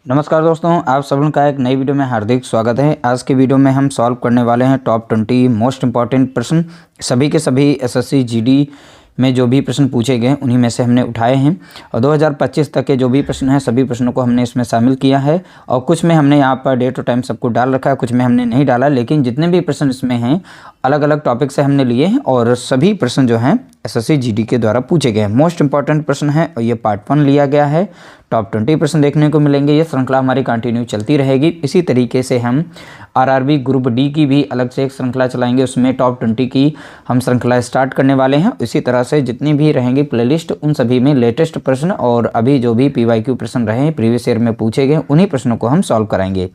नमस्कार दोस्तों, आप सभी का एक नई वीडियो में हार्दिक स्वागत है। आज के वीडियो में हम सॉल्व करने वाले हैं टॉप 20 मोस्ट इंपॉर्टेंट प्रश्न। सभी के सभी एसएससी जीडी में जो भी प्रश्न पूछे गए उन्हीं में से हमने उठाए हैं और 2025 तक के जो भी प्रश्न हैं सभी प्रश्नों को हमने इसमें शामिल किया है और कुछ में हमने यहाँ पर डेट और टाइम सबको डाल रखा है, कुछ में हमने नहीं डाला। लेकिन जितने भी प्रश्न इसमें हैं अलग अलग टॉपिक से हमने लिए हैं और सभी प्रश्न जो हैं एसएससी जीडी के द्वारा पूछे गए हैं। मोस्ट इंपॉर्टेंट प्रश्न है और ये पार्ट 1 लिया गया है। टॉप 20 प्रश्न देखने को मिलेंगे। ये श्रृंखला हमारी कंटिन्यू चलती रहेगी। इसी तरीके से हम आरआरबी ग्रुप डी की भी अलग से एक श्रृंखला चलाएंगे, उसमें टॉप 20 की हम श्रृंखला स्टार्ट करने वाले हैं। इसी तरह से जितनी भी रहेंगी प्लेलिस्ट उन सभी में लेटेस्ट प्रश्न और अभी जो भी पीवाईक्यू प्रश्न रहे हैं प्रीवियस ईयर में पूछे गए उन्हीं प्रश्नों को हम सॉल्व कराएंगे।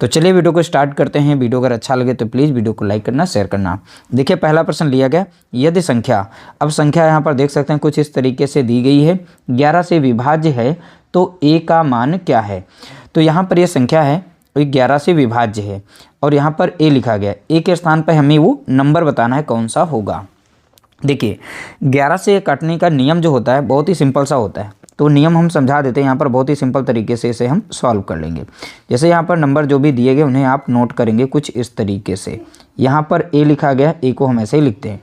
तो चलिए वीडियो को स्टार्ट करते हैं। वीडियो अगर अच्छा लगे तो प्लीज़ वीडियो को लाइक करना, शेयर करना। देखिए पहला प्रश्न लिया गया, यदि संख्या, अब संख्या यहाँ पर देख सकते हैं कुछ इस तरीके से दी गई है, 11 से विभाज्य है तो a का मान क्या है। तो यहाँ पर यह संख्या है 11 से विभाज्य है और यहाँ पर a लिखा गया। a के स्थान पर हमें वो नंबर बताना है कौन सा होगा। देखिए 11 से काटने का नियम जो होता है बहुत ही सिंपल सा होता है, तो नियम हम समझा देते हैं यहाँ पर। बहुत ही सिंपल तरीके से इसे हम सॉल्व कर लेंगे। जैसे यहाँ पर नंबर जो भी दिए गए उन्हें आप नोट करेंगे कुछ इस तरीके से। यहाँ पर a लिखा गया, a को हम ऐसे ही लिखते हैं।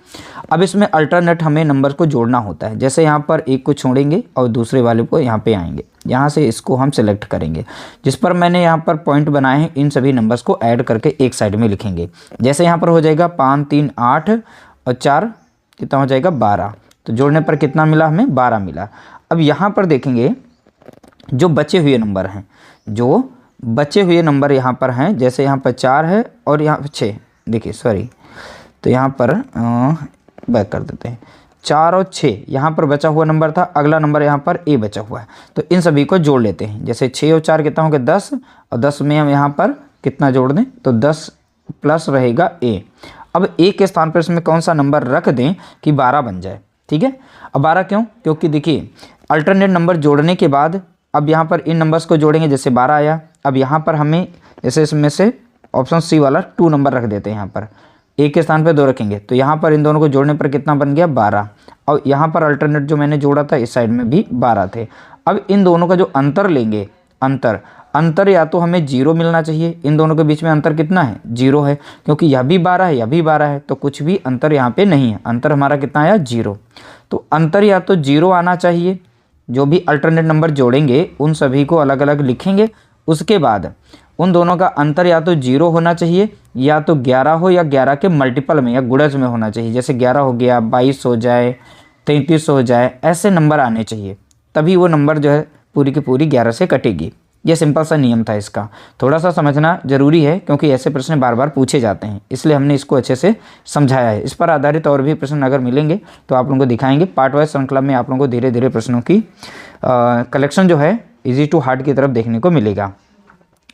अब इसमें अल्टरनेट हमें नंबर को जोड़ना होता है। जैसे यहाँ पर एक को छोड़ेंगे और दूसरे वाले को यहाँ पे आएंगे, यहाँ से इसको हम सिलेक्ट करेंगे। जिस पर मैंने यहाँ पर पॉइंट बनाए हैं इन सभी नंबर्स को ऐड करके एक साइड में लिखेंगे। जैसे यहाँ पर हो जाएगा 5 3 8 और 4 कितना हो जाएगा 12। तो जोड़ने पर कितना मिला, हमें 12 मिला। अब यहाँ पर देखेंगे जो बचे हुए नंबर हैं, जो बचे हुए नंबर यहाँ पर हैं, जैसे यहाँ पर 4 है और यहाँ पर 6, देखिए सॉरी, तो यहाँ पर बैक कर देते हैं। 4 और 6 यहाँ पर बचा हुआ नंबर था, अगला नंबर यहाँ पर a बचा हुआ है, तो इन सभी को जोड़ लेते हैं। जैसे 6 और 4 कितना हो गया 10 और 10 में हम यहाँ पर कितना जोड़ दें तो 10 प्लस रहेगा a। अब a के स्थान पर इसमें कौन सा नंबर रख दें कि 12 बन जाए। ठीक है, अब 12 क्यों, क्योंकि देखिए अल्टरनेट नंबर जोड़ने के बाद अब यहाँ पर इन नंबर्स को जोड़ेंगे। जैसे 12 आया, अब यहाँ पर हमें जैसे इसमें से ऑप्शन सी वाला 2 नंबर रख देते हैं। यहाँ पर एक के स्थान पे 2 रखेंगे तो यहाँ पर इन दोनों को जोड़ने पर कितना बन गया 12 और यहाँ पर अल्टरनेट जो मैंने जोड़ा था इस साइड में भी 12 थे। अब इन दोनों का जो अंतर लेंगे, अंतर या तो हमें 0 मिलना चाहिए। इन दोनों के बीच में अंतर कितना है 0 है, क्योंकि यह भी 12 है यह भी 12 है, तो कुछ भी अंतर यहाँ पे नहीं है। अंतर हमारा कितना आया 0। तो अंतर या तो 0 आना चाहिए। जो भी अल्टरनेट नंबर जोड़ेंगे उन सभी को अलग अलग लिखेंगे। उसके बाद उन दोनों का अंतर या तो 0 होना चाहिए या तो 11 हो या 11 के मल्टीपल में या गुणज में होना चाहिए। जैसे 11 हो गया 22 हो जाए 33 हो जाए, ऐसे नंबर आने चाहिए, तभी वो नंबर जो है पूरी की पूरी 11 से कटेगी। ये सिंपल सा नियम था। इसका थोड़ा सा समझना जरूरी है क्योंकि ऐसे प्रश्न बार बार पूछे जाते हैं, इसलिए हमने इसको अच्छे से समझाया है। इस पर आधारित और भी प्रश्न अगर मिलेंगे तो आप लोगों को दिखाएंगे। पार्ट वाइज श्रृंखला में आप लोगों को धीरे धीरे प्रश्नों की कलेक्शन जो है इजी टू हार्ड की तरफ देखने को मिलेगा।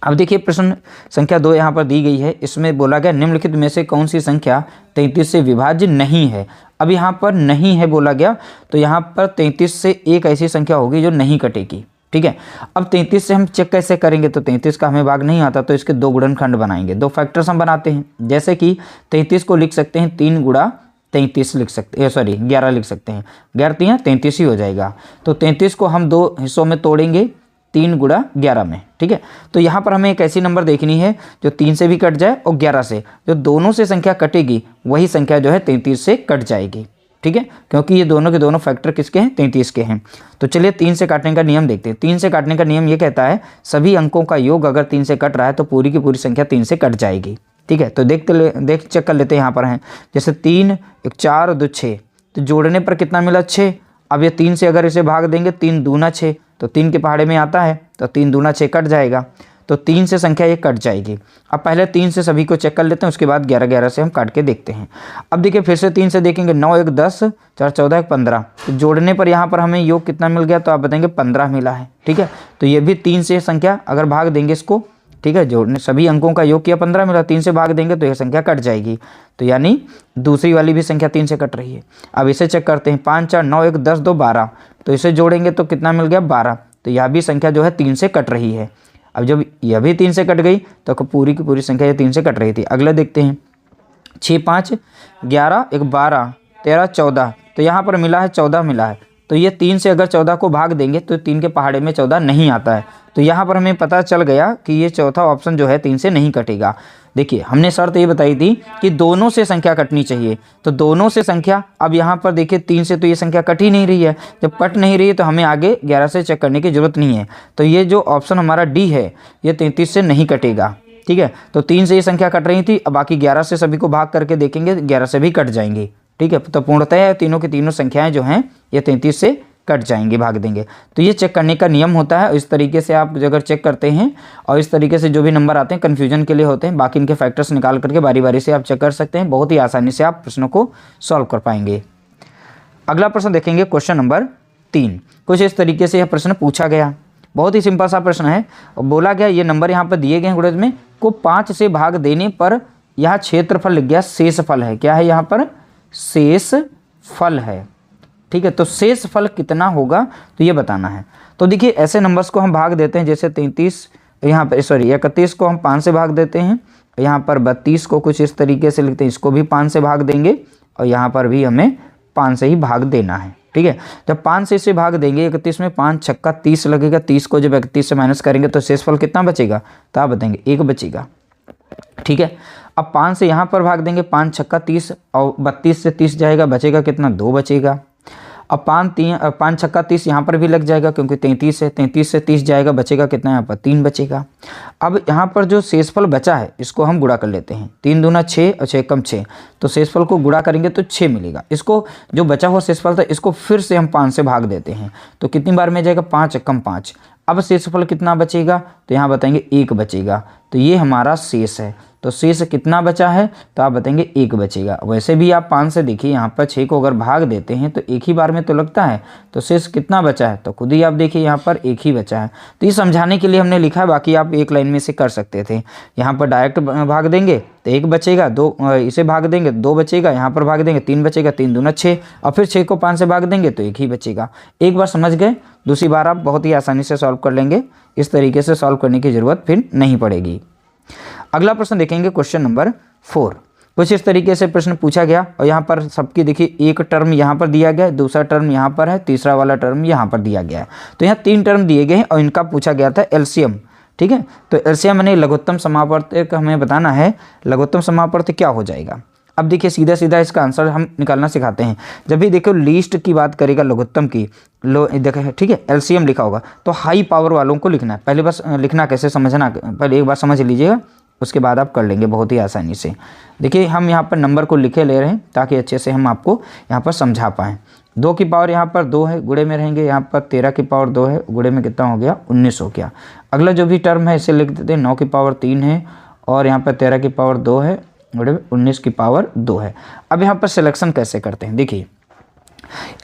अब देखिए प्रश्न संख्या 2 यहाँ पर दी गई है। इसमें बोला गया निम्नलिखित में से कौन सी संख्या 33 से विभाज्य नहीं है। अब यहाँ पर नहीं है बोला गया, तो यहाँ पर 33 से एक ऐसी संख्या होगी जो नहीं कटेगी। ठीक है, अब 33 से हम चेक कैसे करेंगे, तो 33 का हमें भाग नहीं आता तो इसके 2 गुणनखंड बनाएंगे। 2 फैक्टर्स हम बनाते हैं। जैसे कि 33 को लिख सकते हैं 3 गुणा 33 लिख सकते हैं, सॉरी 11 लिख सकते हैं। 11 3 33 ही हो जाएगा। तो 33 को हम 2 हिस्सों में तोड़ेंगे, 3 गुणा 11 में। ठीक है, तो यहाँ पर हमें एक ऐसी नंबर देखनी है जो 3 से भी कट जाए और 11 से, जो दोनों से संख्या कटेगी वही संख्या जो है 33 से कट जाएगी। ठीक है, क्योंकि ये दोनों के दोनों फैक्टर किसके हैं 33 के हैं। तो चलिए 3 से काटने का नियम देखते हैं। 3 से काटने का नियम ये कहता है सभी अंकों का योग अगर 3 से कट रहा है तो पूरी की पूरी संख्या 3 से कट जाएगी। ठीक है, तो देख चेक कर लेते हैं। यहाँ पर हैं जैसे 3 1 4 और 2 6, तो जोड़ने पर कितना मिला 6। अब ये 3 से अगर इसे भाग देंगे 3 दूना 6, तो 3 के पहाड़े में आता है तो 3 दूना 6 कट जाएगा, तो 3 से संख्या ये कट जाएगी। अब पहले 3 से सभी को चेक कर लेते हैं, उसके बाद 11 11 से हम काट के देखते हैं। अब देखिए फिर से 3 से देखेंगे 9 1 10 4 14 1 15, तो जोड़ने पर यहाँ पर हमें योग कितना मिल गया, तो आप बताएंगे 15 मिला है। ठीक है, तो ये भी 3 से संख्या अगर भाग देंगे इसको, ठीक है, जोड़ने सभी अंकों का योग किया 15 मिला, 3 से भाग देंगे तो यह संख्या कट जाएगी। तो यानी दूसरी वाली भी संख्या 3 से कट रही है। अब इसे चेक करते हैं 5 4 9 1 10 2 12, तो इसे जोड़ेंगे तो कितना मिल गया 12, तो यह भी संख्या जो है 3 से कट रही है। अब जब यह भी 3 से कट गई तो पूरी की पूरी संख्या ये 3 से कट रही थी। अगला देखते हैं 6 5 11 1 12 13 14, तो यहाँ पर मिला है 14 मिला है, तो तो ये 3 से अगर 14 को भाग देंगे तो 3 के पहाड़े में 14 नहीं आता है। तो यहाँ पर हमें पता चल गया कि ये चौथा ऑप्शन जो है 3 से नहीं कटेगा। देखिए हमने शर्त ये बताई थी कि दोनों से संख्या कटनी चाहिए, तो दोनों से संख्या, अब यहाँ पर देखिए 3 से तो ये संख्या कट ही नहीं रही है। जब कट नहीं रही है तो हमें आगे 11 से चेक करने की जरूरत नहीं है। तो ये जो ऑप्शन हमारा डी है ये 33 से नहीं कटेगा। ठीक है, तो 3 से ये संख्या कट रही थी, अब बाकी 11 से सभी को भाग करके देखेंगे 11 से भी कट जाएंगे। ठीक है, तो पूर्णतः तीनों की तीनों संख्याएं जो हैं ये 33 से कट जाएंगे, भाग देंगे। तो ये चेक करने का नियम होता है। इस तरीके से आप अगर चेक करते हैं और इस तरीके से जो भी नंबर आते हैं कन्फ्यूजन के लिए होते हैं, बाकी इनके फैक्टर्स निकाल करके बारी बारी से आप चेक कर सकते हैं। बहुत ही आसानी से आप प्रश्नों को सॉल्व कर पाएंगे। अगला प्रश्न देखेंगे, क्वेश्चन नंबर 3। कुछ इस तरीके से यह प्रश्न पूछा गया। बहुत ही सिंपल सा प्रश्न है। बोला गया ये नंबर यहाँ पर दिए गए हैं गुणज में को 5 से भाग देने पर यहाँ क्षेत्रफल लिख गया शेषफल है। क्या है यहाँ पर? शेषफल है। ठीक है, तो शेषफल कितना होगा तो ये बताना है। तो देखिए ऐसे नंबर्स को हम भाग देते हैं, जैसे 33 यहाँ पर 31 को हम 5 से भाग देते हैं, यहाँ पर 32 को कुछ इस तरीके से लिखते हैं, इसको भी 5 से भाग देंगे और यहाँ पर भी हमें 5 से ही भाग देना है। ठीक है, जब 5 से इसे भाग देंगे 31 में 5 छक्का 30 लगेगा, 30 को जब 31 से माइनस करेंगे तो शेषफल कितना बचेगा? तो आप बताएंगे 1 बचेगा। ठीक है, अब 5 से यहाँ पर भाग देंगे, 5 छक्का 30 और 32 से 30 जाएगा, बचेगा कितना? 2 बचेगा। अब 5 छक्का 30 यहाँ पर भी लग जाएगा क्योंकि 33 है, 33 से 30 जाएगा, बचेगा कितना? यहाँ पर 3 बचेगा। अब यहाँ पर जो शेषफल बचा है इसको हम गुणा कर लेते हैं, 3 दूना 6 और 6 कम 6, तो शेषफल को गुणा करेंगे तो 6 मिलेगा। इसको जो बचा हुआ शेषफल था इसको फिर से हम 5 से भाग देते हैं, तो कितनी बार में जाएगा? 5 कम 5। अब शेषफल कितना बचेगा? तो यहाँ बताएंगे 1 बचेगा। तो ये हमारा शेष है। तो शेष कितना बचा है? तो आप बताएंगे 1 बचेगा। वैसे भी आप 5 से देखिए यहाँ पर 6 को अगर भाग देते हैं तो एक ही बार में तो लगता है, तो शेष कितना बचा है? तो खुद ही आप देखिए यहाँ पर 1 ही बचा है। तो ये समझाने के लिए हमने लिखा है, बाकी आप एक लाइन में से कर सकते थे। यहाँ पर डायरेक्ट भाग देंगे तो 1 बचेगा, 2 इसे भाग देंगे 2 बचेगा, यहाँ पर भाग देंगे 3 बचेगा, 3 दूना 6 और फिर 6 को 5 से भाग देंगे तो 1 ही बचेगा। एक बार समझ गए, दूसरी बार आप बहुत ही आसानी से सॉल्व कर लेंगे। इस तरीके से सॉल्व करने की ज़रूरत फिर नहीं पड़ेगी। अगला प्रश्न देखेंगे, क्वेश्चन नंबर 4। कुछ इस तरीके से प्रश्न पूछा गया और यहाँ पर सबकी देखिए एक टर्म यहाँ पर दिया गया है, दूसरा टर्म यहाँ पर है, तीसरा वाला टर्म यहाँ पर दिया गया है। तो यहाँ 3 टर्म दिए गए हैं और इनका पूछा गया था एलसीएम। ठीक है, तो एलसीएम यानी लघुत्तम समापवर्त हमें बताना है, लघुत्तम समापवर्त क्या हो जाएगा। अब देखिए सीधा सीधा इसका आंसर हम निकालना सिखाते हैं। जब भी देखो लीस्ट की बात करेगा लघुत्तम की, देखो ठीक है एलसीएम लिखा होगा तो हाई पावर वालों को लिखना है। पहले बस लिखना कैसे समझना, पहले एक बार समझ लीजिएगा, उसके बाद आप कर लेंगे बहुत ही आसानी से। देखिए हम यहाँ पर नंबर को लिखे ले रहे हैं ताकि अच्छे से हम आपको यहाँ पर समझा पाएँ। 2 की पावर यहाँ पर 2 है, गुणे में रहेंगे, यहाँ पर 13 की पावर 2 है, गुणे में कितना हो गया? 19 हो गया। अगला जो भी टर्म है इसे लिख देते हैं, 9 की पावर 3 है और यहाँ पर 13 की पावर 2 है, गुणे में 19 की पावर 2 है। अब यहाँ पर सिलेक्शन कैसे करते हैं? देखिए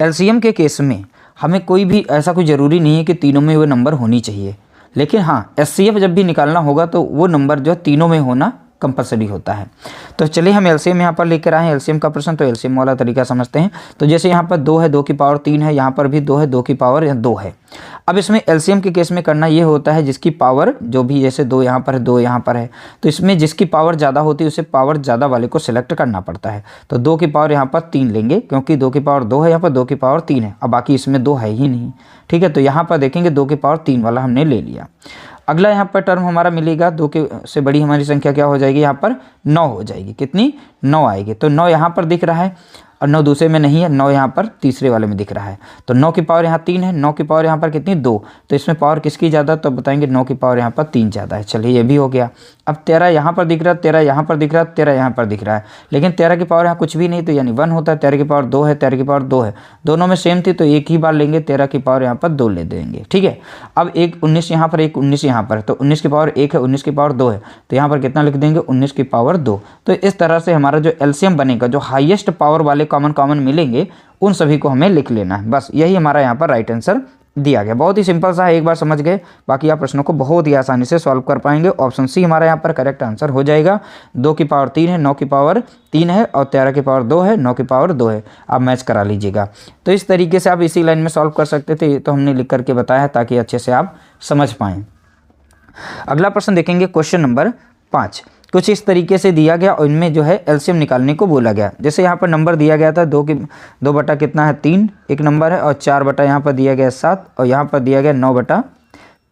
एलसीएम के केस में हमें कोई भी ऐसा कोई ज़रूरी नहीं है कि तीनों में वो नंबर होनी चाहिए, लेकिन हाँ एचसीएफ जब भी निकालना होगा तो वो नंबर जो है तीनों में होना कंपलसरी होता है। तो चलिए हम एलसीएम यहाँ पर लेकर आए हैं, एलसीएम का प्रश्न। तो एलसीएम वाला तरीका समझते हैं। तो जैसे यहाँ पर 2 है, 2 की पावर 3 है, यहाँ पर भी 2 है, 2 की पावर 2 है। अब इसमें एलसीएम के केस में करना ये होता है जिसकी पावर जो भी, जैसे 2 यहाँ पर है, 2 यहाँ पर है, तो इसमें जिसकी पावर ज़्यादा होती है उसे पावर ज़्यादा वाले को सिलेक्ट करना पड़ता है। तो 2 की पावर यहाँ पर 3 लेंगे क्योंकि 2 की पावर 2 है, यहाँ पर 2 की पावर 3 है, अब बाकी इसमें 2 है ही नहीं। ठीक है, तो यहाँ पर देखेंगे 2 की पावर 3 वाला हमने ले लिया। अगला यहाँ पर टर्म हमारा मिलेगा, 2 के से बड़ी हमारी संख्या क्या हो जाएगी? यहाँ पर 9 हो जाएगी। कितनी? 9 आएगी। तो 9 यहाँ पर दिख रहा है और 9 दूसरे में नहीं है, 9 यहाँ पर तीसरे वाले में दिख रहा है। तो 9 की पावर यहाँ 3 है, 9 की पावर यहाँ पर कितनी? 2। तो इसमें पावर किसकी ज़्यादा? तो बताएंगे 9 की पावर यहाँ पर 3 ज़्यादा है। चलिए ये भी हो गया। अब 13 यहाँ पर दिख रहा है, 13 यहाँ पर दिख रहा है, 13 यहाँ पर दिख रहा है, लेकिन 13 की पावर यहाँ कुछ भी नहीं तो यानी 1 होता है। 13 की पावर 2 है, 13 की पावर 2 है, दोनों में सेम थी तो एक ही बार लेंगे, 13 की पावर यहाँ पर 2 ले देंगे। ठीक है, अब एक 19 यहाँ पर, एक 19 यहाँ पर, तो 19 की पावर 1 है, 19 की पावर 2 है, तो यहाँ पर कितना लिख देंगे? 19 की पावर 2। तो इस तरह से हमारा जो एलसीएम बनेगा, जो हाईएस्ट पावर वाले कॉमन मिलेंगे उन सभी को हमें लिख लेना है। बस यही हमारा यहाँ पर राइट आंसर दिया गया। बहुत ही सिंपल सा है, एक बार समझ गए बाकी आप प्रश्नों को बहुत ही आसानी से सॉल्व कर पाएंगे। ऑप्शन सी हमारा यहाँ पर करेक्ट आंसर हो जाएगा। 2 की पावर 3 है, 9 की पावर 3 है और 13 की पावर 2 है, 9 की पावर 2 है। आप मैच करा लीजिएगा। तो इस तरीके से आप इसी लाइन में सॉल्व कर सकते थे, तो हमने लिख करके बताया ताकि अच्छे से आप समझ पाएँ। अगला प्रश्न देखेंगे, क्वेश्चन नंबर 5। कुछ इस तरीके से दिया गया और इनमें जो है एलसीएम निकालने को बोला गया। जैसे यहाँ पर नंबर दिया गया था 2 बटा कितना है 3 एक नंबर है, और 4 बटा यहाँ पर दिया गया 7, और यहाँ पर दिया गया 9 बटा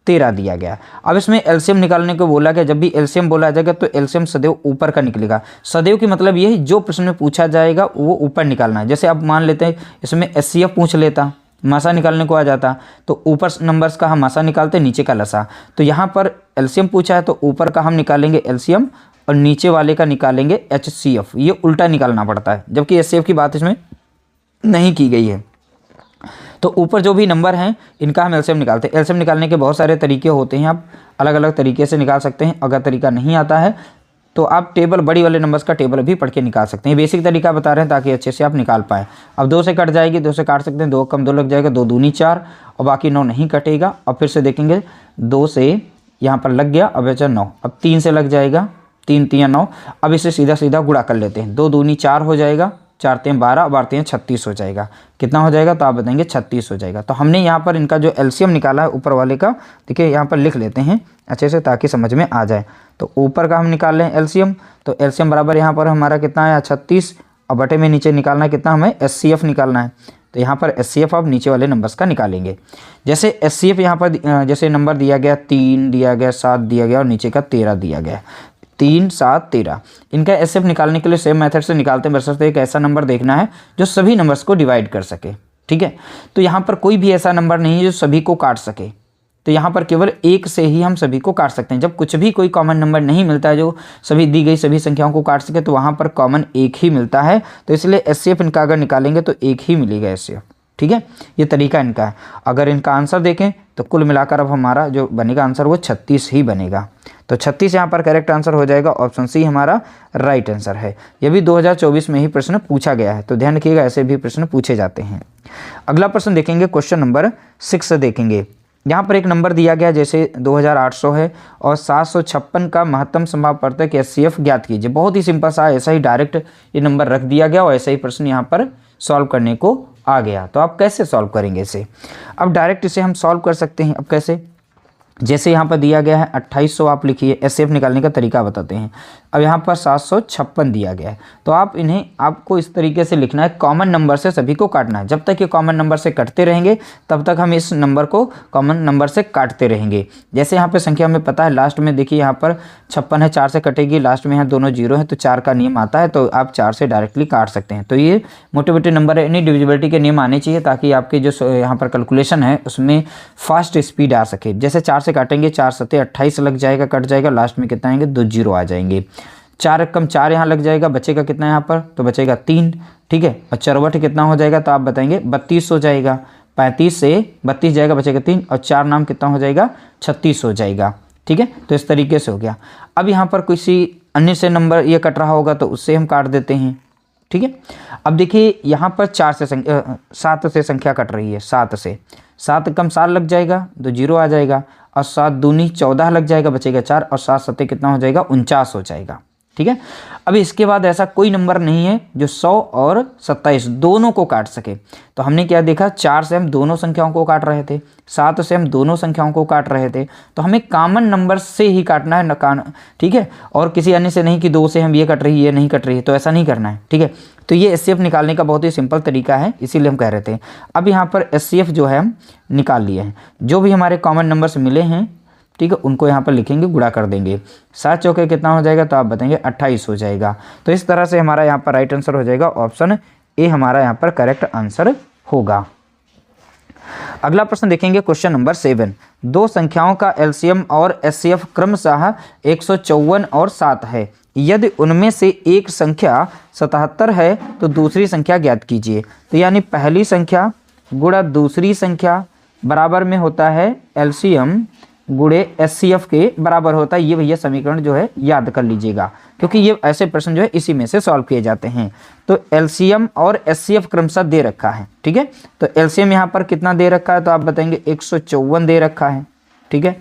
13 दिया गया। अब इसमें एलसीएम निकालने को बोला गया। जब भी एलसीएम बोला जाएगा तो एलसीएम सदैव ऊपर का निकलेगा। सदैव की मतलब ये है जो प्रश्न में पूछा जाएगा वो ऊपर निकालना है। जैसे अब मान लेते हैं इसमें एचसीएफ पूछ लेता, मासा निकालने को आ जाता, तो ऊपर नंबर्स का हम मासा निकालते, नीचे का लसा। तो यहाँ पर एलसीएम पूछा है तो ऊपर का हम निकालेंगे एलसीएम और नीचे वाले का निकालेंगे एचसीएफ। ये उल्टा निकालना पड़ता है, जबकि एचसीएफ की बात इसमें नहीं की गई है। तो ऊपर जो भी नंबर हैं इनका हम एलसीएम निकालते हैं। एलसीएम निकालने के बहुत सारे तरीके होते हैं, आप अलग अलग तरीके से निकाल सकते हैं। अगर तरीका नहीं आता है तो आप टेबल, बड़ी वाले नंबर्स का टेबल भी पढ़ के निकाल सकते हैं। बेसिक तरीका बता रहे हैं ताकि अच्छे से आप निकाल पाएँ। अब 2 से कट जाएगी, 2 से काट सकते हैं, 2 कम 2 लग जाएगा, 2 दूनी 4 और बाकी 9 नहीं कटेगा। अब फिर से देखेंगे 2 से यहाँ पर लग गया, अब बचा 9। अब 3 से लग जाएगा, 3 3 9। अब इसे सीधा सीधा गुणा कर लेते हैं, 2 दूनी 4 हो जाएगा, 4 3 12, 12 3 36 हो जाएगा। कितना हो जाएगा तो आप बताएंगे 36 हो जाएगा। तो हमने यहाँ पर इनका जो एलसीएम निकाला है ऊपर वाले का, देखिए यहाँ पर लिख लेते हैं अच्छे से ताकि समझ में आ जाए। तो ऊपर का हम निकाल लें एलसीएम, तो एलसीएम बराबर यहाँ पर हमारा कितना है 36, और बटे में नीचे निकालना है कितना, हमें एचसीएफ निकालना है। तो यहाँ पर एचसीएफ आप नीचे वाले नंबर्स का निकालेंगे। जैसे एचसीएफ यहाँ पर जैसे नंबर दिया गया 3 दिया गया, 7 दिया गया और नीचे का 13 दिया गया, 3 7 13। इनका एचसीएफ निकालने के लिए सेम मेथड से निकालते हैं, बशर्ते एक ऐसा नंबर देखना है जो सभी नंबर्स को डिवाइड कर सके। ठीक है, तो यहाँ पर कोई भी ऐसा नंबर नहीं है जो सभी को काट सके, तो यहाँ पर केवल 1 से ही हम सभी को काट सकते हैं। जब कुछ भी कोई कॉमन नंबर नहीं मिलता है जो सभी दी गई सभी संख्याओं को काट सके, तो वहाँ पर कॉमन 1 ही मिलता है। तो इसलिए एचसीएफ इनका अगर निकालेंगे तो 1 ही मिलेगा एचसीएफ। ठीक है, ये तरीका इनका है। अगर इनका आंसर देखें तो कुल मिलाकर अब हमारा जो बनेगा आंसर वो 36 ही बनेगा। तो 36 यहाँ पर करेक्ट आंसर हो जाएगा। ऑप्शन सी हमारा राइट आंसर है। ये भी 2024 में ही प्रश्न पूछा गया है, तो ध्यान रखिएगा ऐसे भी प्रश्न पूछे जाते हैं। अगला प्रश्न देखेंगे, क्वेश्चन नंबर 6 देखेंगे। यहाँ पर एक नंबर दिया गया जैसे 2800 है और 756 का महत्तम संभावपर्तक एचसीएफ ज्ञात कीजिए। बहुत ही सिंपल सा, ऐसा ही डायरेक्ट ये नंबर रख दिया गया और ऐसा ही प्रश्न यहाँ पर सॉल्व करने को आ गया। तो आप कैसे सॉल्व करेंगे इसे? अब डायरेक्ट इसे हम सॉल्व कर सकते हैं। अब कैसे? जैसे यहाँ पर दिया गया है 2800, आप लिखिए, एचसीएफ निकालने का तरीका बताते हैं। अब यहाँ पर 756 दिया गया है, तो आप इन्हें आपको इस तरीके से लिखना है, कॉमन नंबर से सभी को काटना है। जब तक ये कॉमन नंबर से कटते रहेंगे तब तक हम इस नंबर को कॉमन नंबर से काटते रहेंगे। जैसे यहाँ पे संख्या हमें पता है, लास्ट में देखिए यहाँ पर 56 है, 4 से कटेगी, लास्ट में यहाँ दोनों 0 है तो 4 का नियम आता है, तो आप 4 से डायरेक्टली काट सकते हैं। तो ये मोटे मोटे नंबर है, इन्हीं डिविजिबिलिटी के नियम आने चाहिए ताकि आपके जो यहाँ पर कैलकुलेशन है उसमें फास्ट स्पीड आ सके। जैसे 4 से काटेंगे, 4 7 28 लग जाएगा, कट जाएगा, लास्ट में कितना आएंगे 2 0 आ जाएंगे। 4 कम 4 यहाँ लग जाएगा, बचेगा कितना यहाँ पर, तो बचेगा 3। ठीक है, और चरवट कितना हो जाएगा तो आप बताएंगे 32 हो जाएगा। 35 से 32 जाएगा, बचेगा 3 और 4 नाम कितना हो जाएगा 36 हो जाएगा। ठीक है, तो इस तरीके से हो गया। अब यहाँ पर किसी अन्य से नंबर ये कट रहा होगा तो उससे हम काट देते हैं। ठीक है, अब देखिए यहाँ पर 7 से संख्या कट रही है, 7 से 7 कम 7 लग जाएगा, 2 0 आ जाएगा, और 7 दूनी 14 लग जाएगा, बचेगा 4, और 7 7 कितना हो जाएगा 49 हो जाएगा। ठीक है, अब इसके बाद ऐसा कोई नंबर नहीं है जो 100 और 27 दोनों को काट सके। तो हमने क्या देखा, 4 से हम दोनों संख्याओं को काट रहे थे, 7 से हम दोनों संख्याओं को काट रहे थे, तो हमें कॉमन नंबर से ही काटना है ठीक है, और किसी अन्य से नहीं कि 2 से हम ये कट रही है, ये नहीं कट रही है, तो ऐसा नहीं करना है। ठीक है, तो ये एचसीएफ निकालने का बहुत ही सिंपल तरीका है, इसीलिए हम कह रहे थे। अब यहाँ पर एचसीएफ जो है हम निकाल लिए हैं, जो भी हमारे कॉमन नंबर्स मिले हैं, ठीक है, उनको यहाँ पर लिखेंगे, गुणा कर देंगे। 7 चौके कितना हो जाएगा तो आप बताएंगे 28 हो जाएगा। तो इस तरह से हमारा यहाँ पर राइट आंसर हो जाएगा, ऑप्शन ए हमारा यहाँ पर करेक्ट आंसर होगा। अगला प्रश्न देखेंगे, क्वेश्चन नंबर 7। दो संख्याओं का एलसीएम और एचसीएफ क्रमशः 154 और 7 है। यदि उनमें से एक संख्या 77 है तो दूसरी संख्या ज्ञात कीजिए। तो यानी पहली संख्या गुणा दूसरी संख्या बराबर में होता है एलसीएम गुणे एचसीएफ के बराबर होता है। ये भैया समीकरण जो है याद कर लीजिएगा, क्योंकि ये ऐसे प्रश्न जो है इसी में से सॉल्व किए जाते हैं। तो एलसीएम और एचसीएफ क्रमशः दे रखा है। ठीक है, तो एलसीएम यहाँ पर कितना दे रखा है तो आप बताएंगे 154 दे रखा है। ठीक है,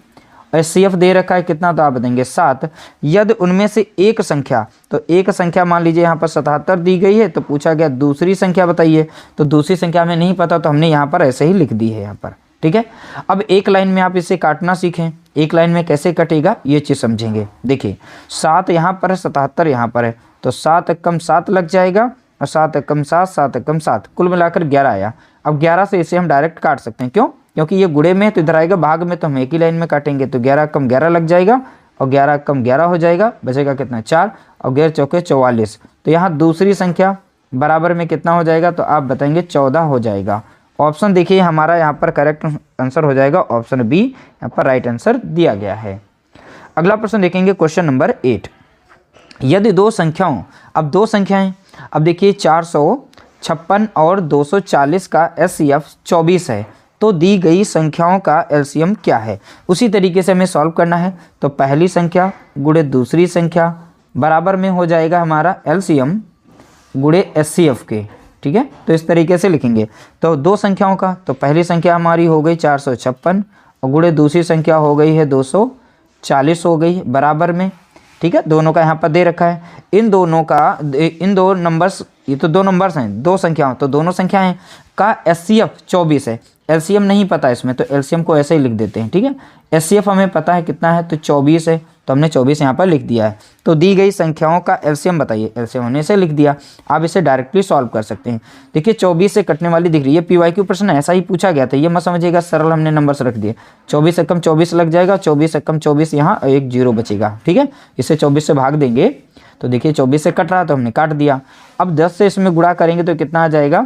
एचसीएफ दे रखा है कितना तो आप बताएंगे 7। यदि उनमें से एक संख्या, तो एक संख्या मान लीजिए यहाँ पर 77 दी गई है, तो पूछा गया दूसरी संख्या बताइए। तो दूसरी संख्या हमें नहीं पता, तो हमने यहाँ पर ऐसे ही लिख दी है यहाँ पर। ठीक है। अब एक लाइन में आप इसे काटना सीखें, एक लाइन में कैसे कटेगा ये चीज़ समझेंगे। देखिए 7 यहाँ पर है, 77 यहाँ पर है, तो 7 एकम 7 लग जाएगा और 7 एकम 7, 7 एकम 7, कुल मिलाकर 11 आया। अब 11 से इसे हम डायरेक्ट काट सकते हैं, क्यों? क्योंकि ये गुणे में है तो इधर आएगा, भाग में तो हम एक ही लाइन में काटेंगे, तो 11 एकम 11 लग जाएगा और 11 एकम 11 हो जाएगा, बचेगा कितना 4 और 11 चौके 44। तो यहाँ दूसरी संख्या बराबर में कितना हो जाएगा, तो आप बताएंगे 14 हो जाएगा। ऑप्शन देखिए हमारा यहाँ पर करेक्ट आंसर हो जाएगा ऑप्शन बी, यहाँ पर राइट आंसर दिया गया है। अगला प्रश्न देखेंगे क्वेश्चन नंबर 8। यदि दो संख्याओं, अब दो संख्याएं, अब देखिए 456 और 240 का एचसीएफ 24 है, तो दी गई संख्याओं का एलसीएम क्या है? उसी तरीके से हमें सॉल्व करना है। तो पहली संख्या गुणे दूसरी संख्या बराबर में हो जाएगा हमारा एलसीएम गुणे एचसीएफ के, ठीक है। तो इस तरीके से लिखेंगे। तो दो संख्याओं का, तो पहली संख्या हमारी हो गई 456 और गुणे दूसरी संख्या हो गई है 240 हो गई बराबर में, ठीक है। दोनों का यहाँ पर दे रखा है। इन दो नंबर्स, ये तो दो नंबर्स हैं, दो संख्याओं, तो दोनों संख्याएं का एचसीएफ 24 है। एलसीएम नहीं पता इसमें, तो एलसीएम को ऐसे ही लिख देते हैं, ठीक है। एचसीएफ हमें पता है कितना है, तो 24 है, तो हमने 24 यहाँ पर लिख दिया है। तो दी गई संख्याओं का एलसीएम बताइए, एलसीएम हमने इसे लिख दिया। आप इसे डायरेक्टली सॉल्व कर सकते हैं। देखिए 24 से कटने वाली दिख रही है, पीवाईक्यू प्रश्न ऐसा ही पूछा गया था, ये मत समझिएगा सरल हमने नंबर्स रख दिए। 24 एकम 24 लग जाएगा, 24 एकम 24 यहाँ एक 0 बचेगा, ठीक है। इसे 24 से भाग देंगे तो देखिए 24 से कट रहा तो हमने काट दिया। अब 10 से इसमें गुणा करेंगे तो कितना आ जाएगा,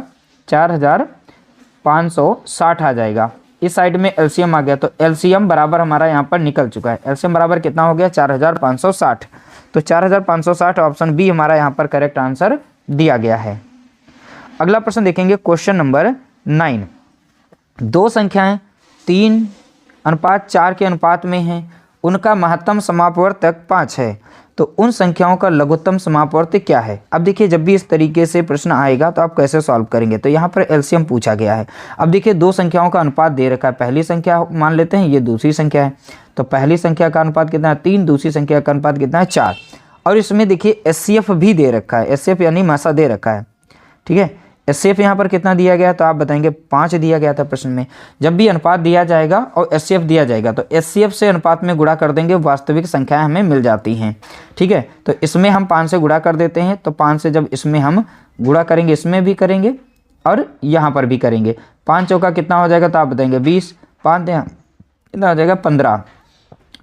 4560 आ जाएगा। इस साइड में एलसीएम आ गया, तो एलसीएम बराबर हमारा यहाँ पर निकल चुका है। एलसीएम बराबर कितना हो गया, 4560। तो 4560 ऑप्शन बी हमारा यहाँ पर करेक्ट आंसर दिया गया है। अगला प्रश्न देखेंगे क्वेश्चन नंबर 9। दो संख्याएं 3:4 के अनुपात में हैं, उनका महत्तम समापवर्तक 5 है, तो उन संख्याओं का लघुत्तम समापवर्तक क्या है? अब देखिए जब भी इस तरीके से प्रश्न आएगा तो आप कैसे सॉल्व करेंगे। तो यहाँ पर एलसीएम पूछा गया है। अब देखिए दो संख्याओं का अनुपात दे रखा है, पहली संख्या मान लेते हैं, ये दूसरी संख्या है, तो पहली संख्या का अनुपात कितना है 3, दूसरी संख्या का अनुपात कितना है 4। और इसमें देखिए एचसीएफ भी दे रखा है, एचसीएफ यानी मासा दे रखा है, ठीक है। एचसीएफ यहाँ पर कितना दिया गया, तो आप बताएंगे 5 दिया गया था प्रश्न में। जब भी अनुपात दिया जाएगा और एचसीएफ दिया जाएगा तो एचसीएफ से अनुपात में गुणा कर देंगे, वास्तविक संख्याएं हमें मिल जाती हैं, ठीक है। तो इसमें हम 5 से गुणा कर देते हैं, तो 5 से जब इसमें हम गुणा करेंगे, इसमें भी करेंगे और यहाँ पर भी करेंगे, 5 चौका कितना हो जाएगा, तो आप बताएंगे 20, 5 कितना हो जाएगा 15।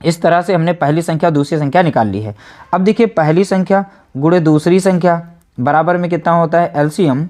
इस तरह से हमने पहली संख्या दूसरी संख्या निकाल ली है। अब देखिए पहली संख्या गुणे दूसरी संख्या बराबर में कितना होता है, एलसीएम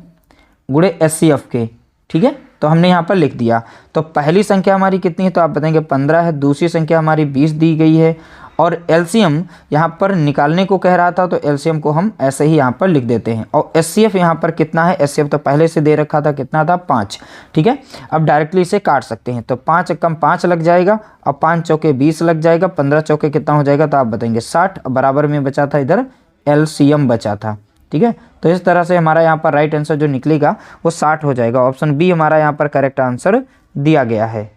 गुणे एचसीएफ के, ठीक है। तो हमने यहाँ पर लिख दिया। तो पहली संख्या हमारी कितनी है, तो आप बताएंगे 15 है, दूसरी संख्या हमारी 20 दी गई है, और एलसीएम यहाँ पर निकालने को कह रहा था, तो एलसीएम को हम ऐसे ही यहाँ पर लिख देते हैं। और एचसीएफ यहाँ पर कितना है, एचसीएफ तो पहले से दे रखा था, कितना था 5, ठीक है। अब डायरेक्टली इसे काट सकते हैं, तो 5 एकम 5 लग जाएगा और 5 चौके 20 लग जाएगा, 15 चौके कितना हो जाएगा, तो आप बताएंगे 60। बराबर में बचा था इधर एलसीएम बचा था, ठीक है। तो इस तरह से हमारा यहाँ पर राइट आंसर जो निकलेगा वो 60 हो जाएगा। ऑप्शन बी हमारा यहाँ पर करेक्ट आंसर दिया गया है।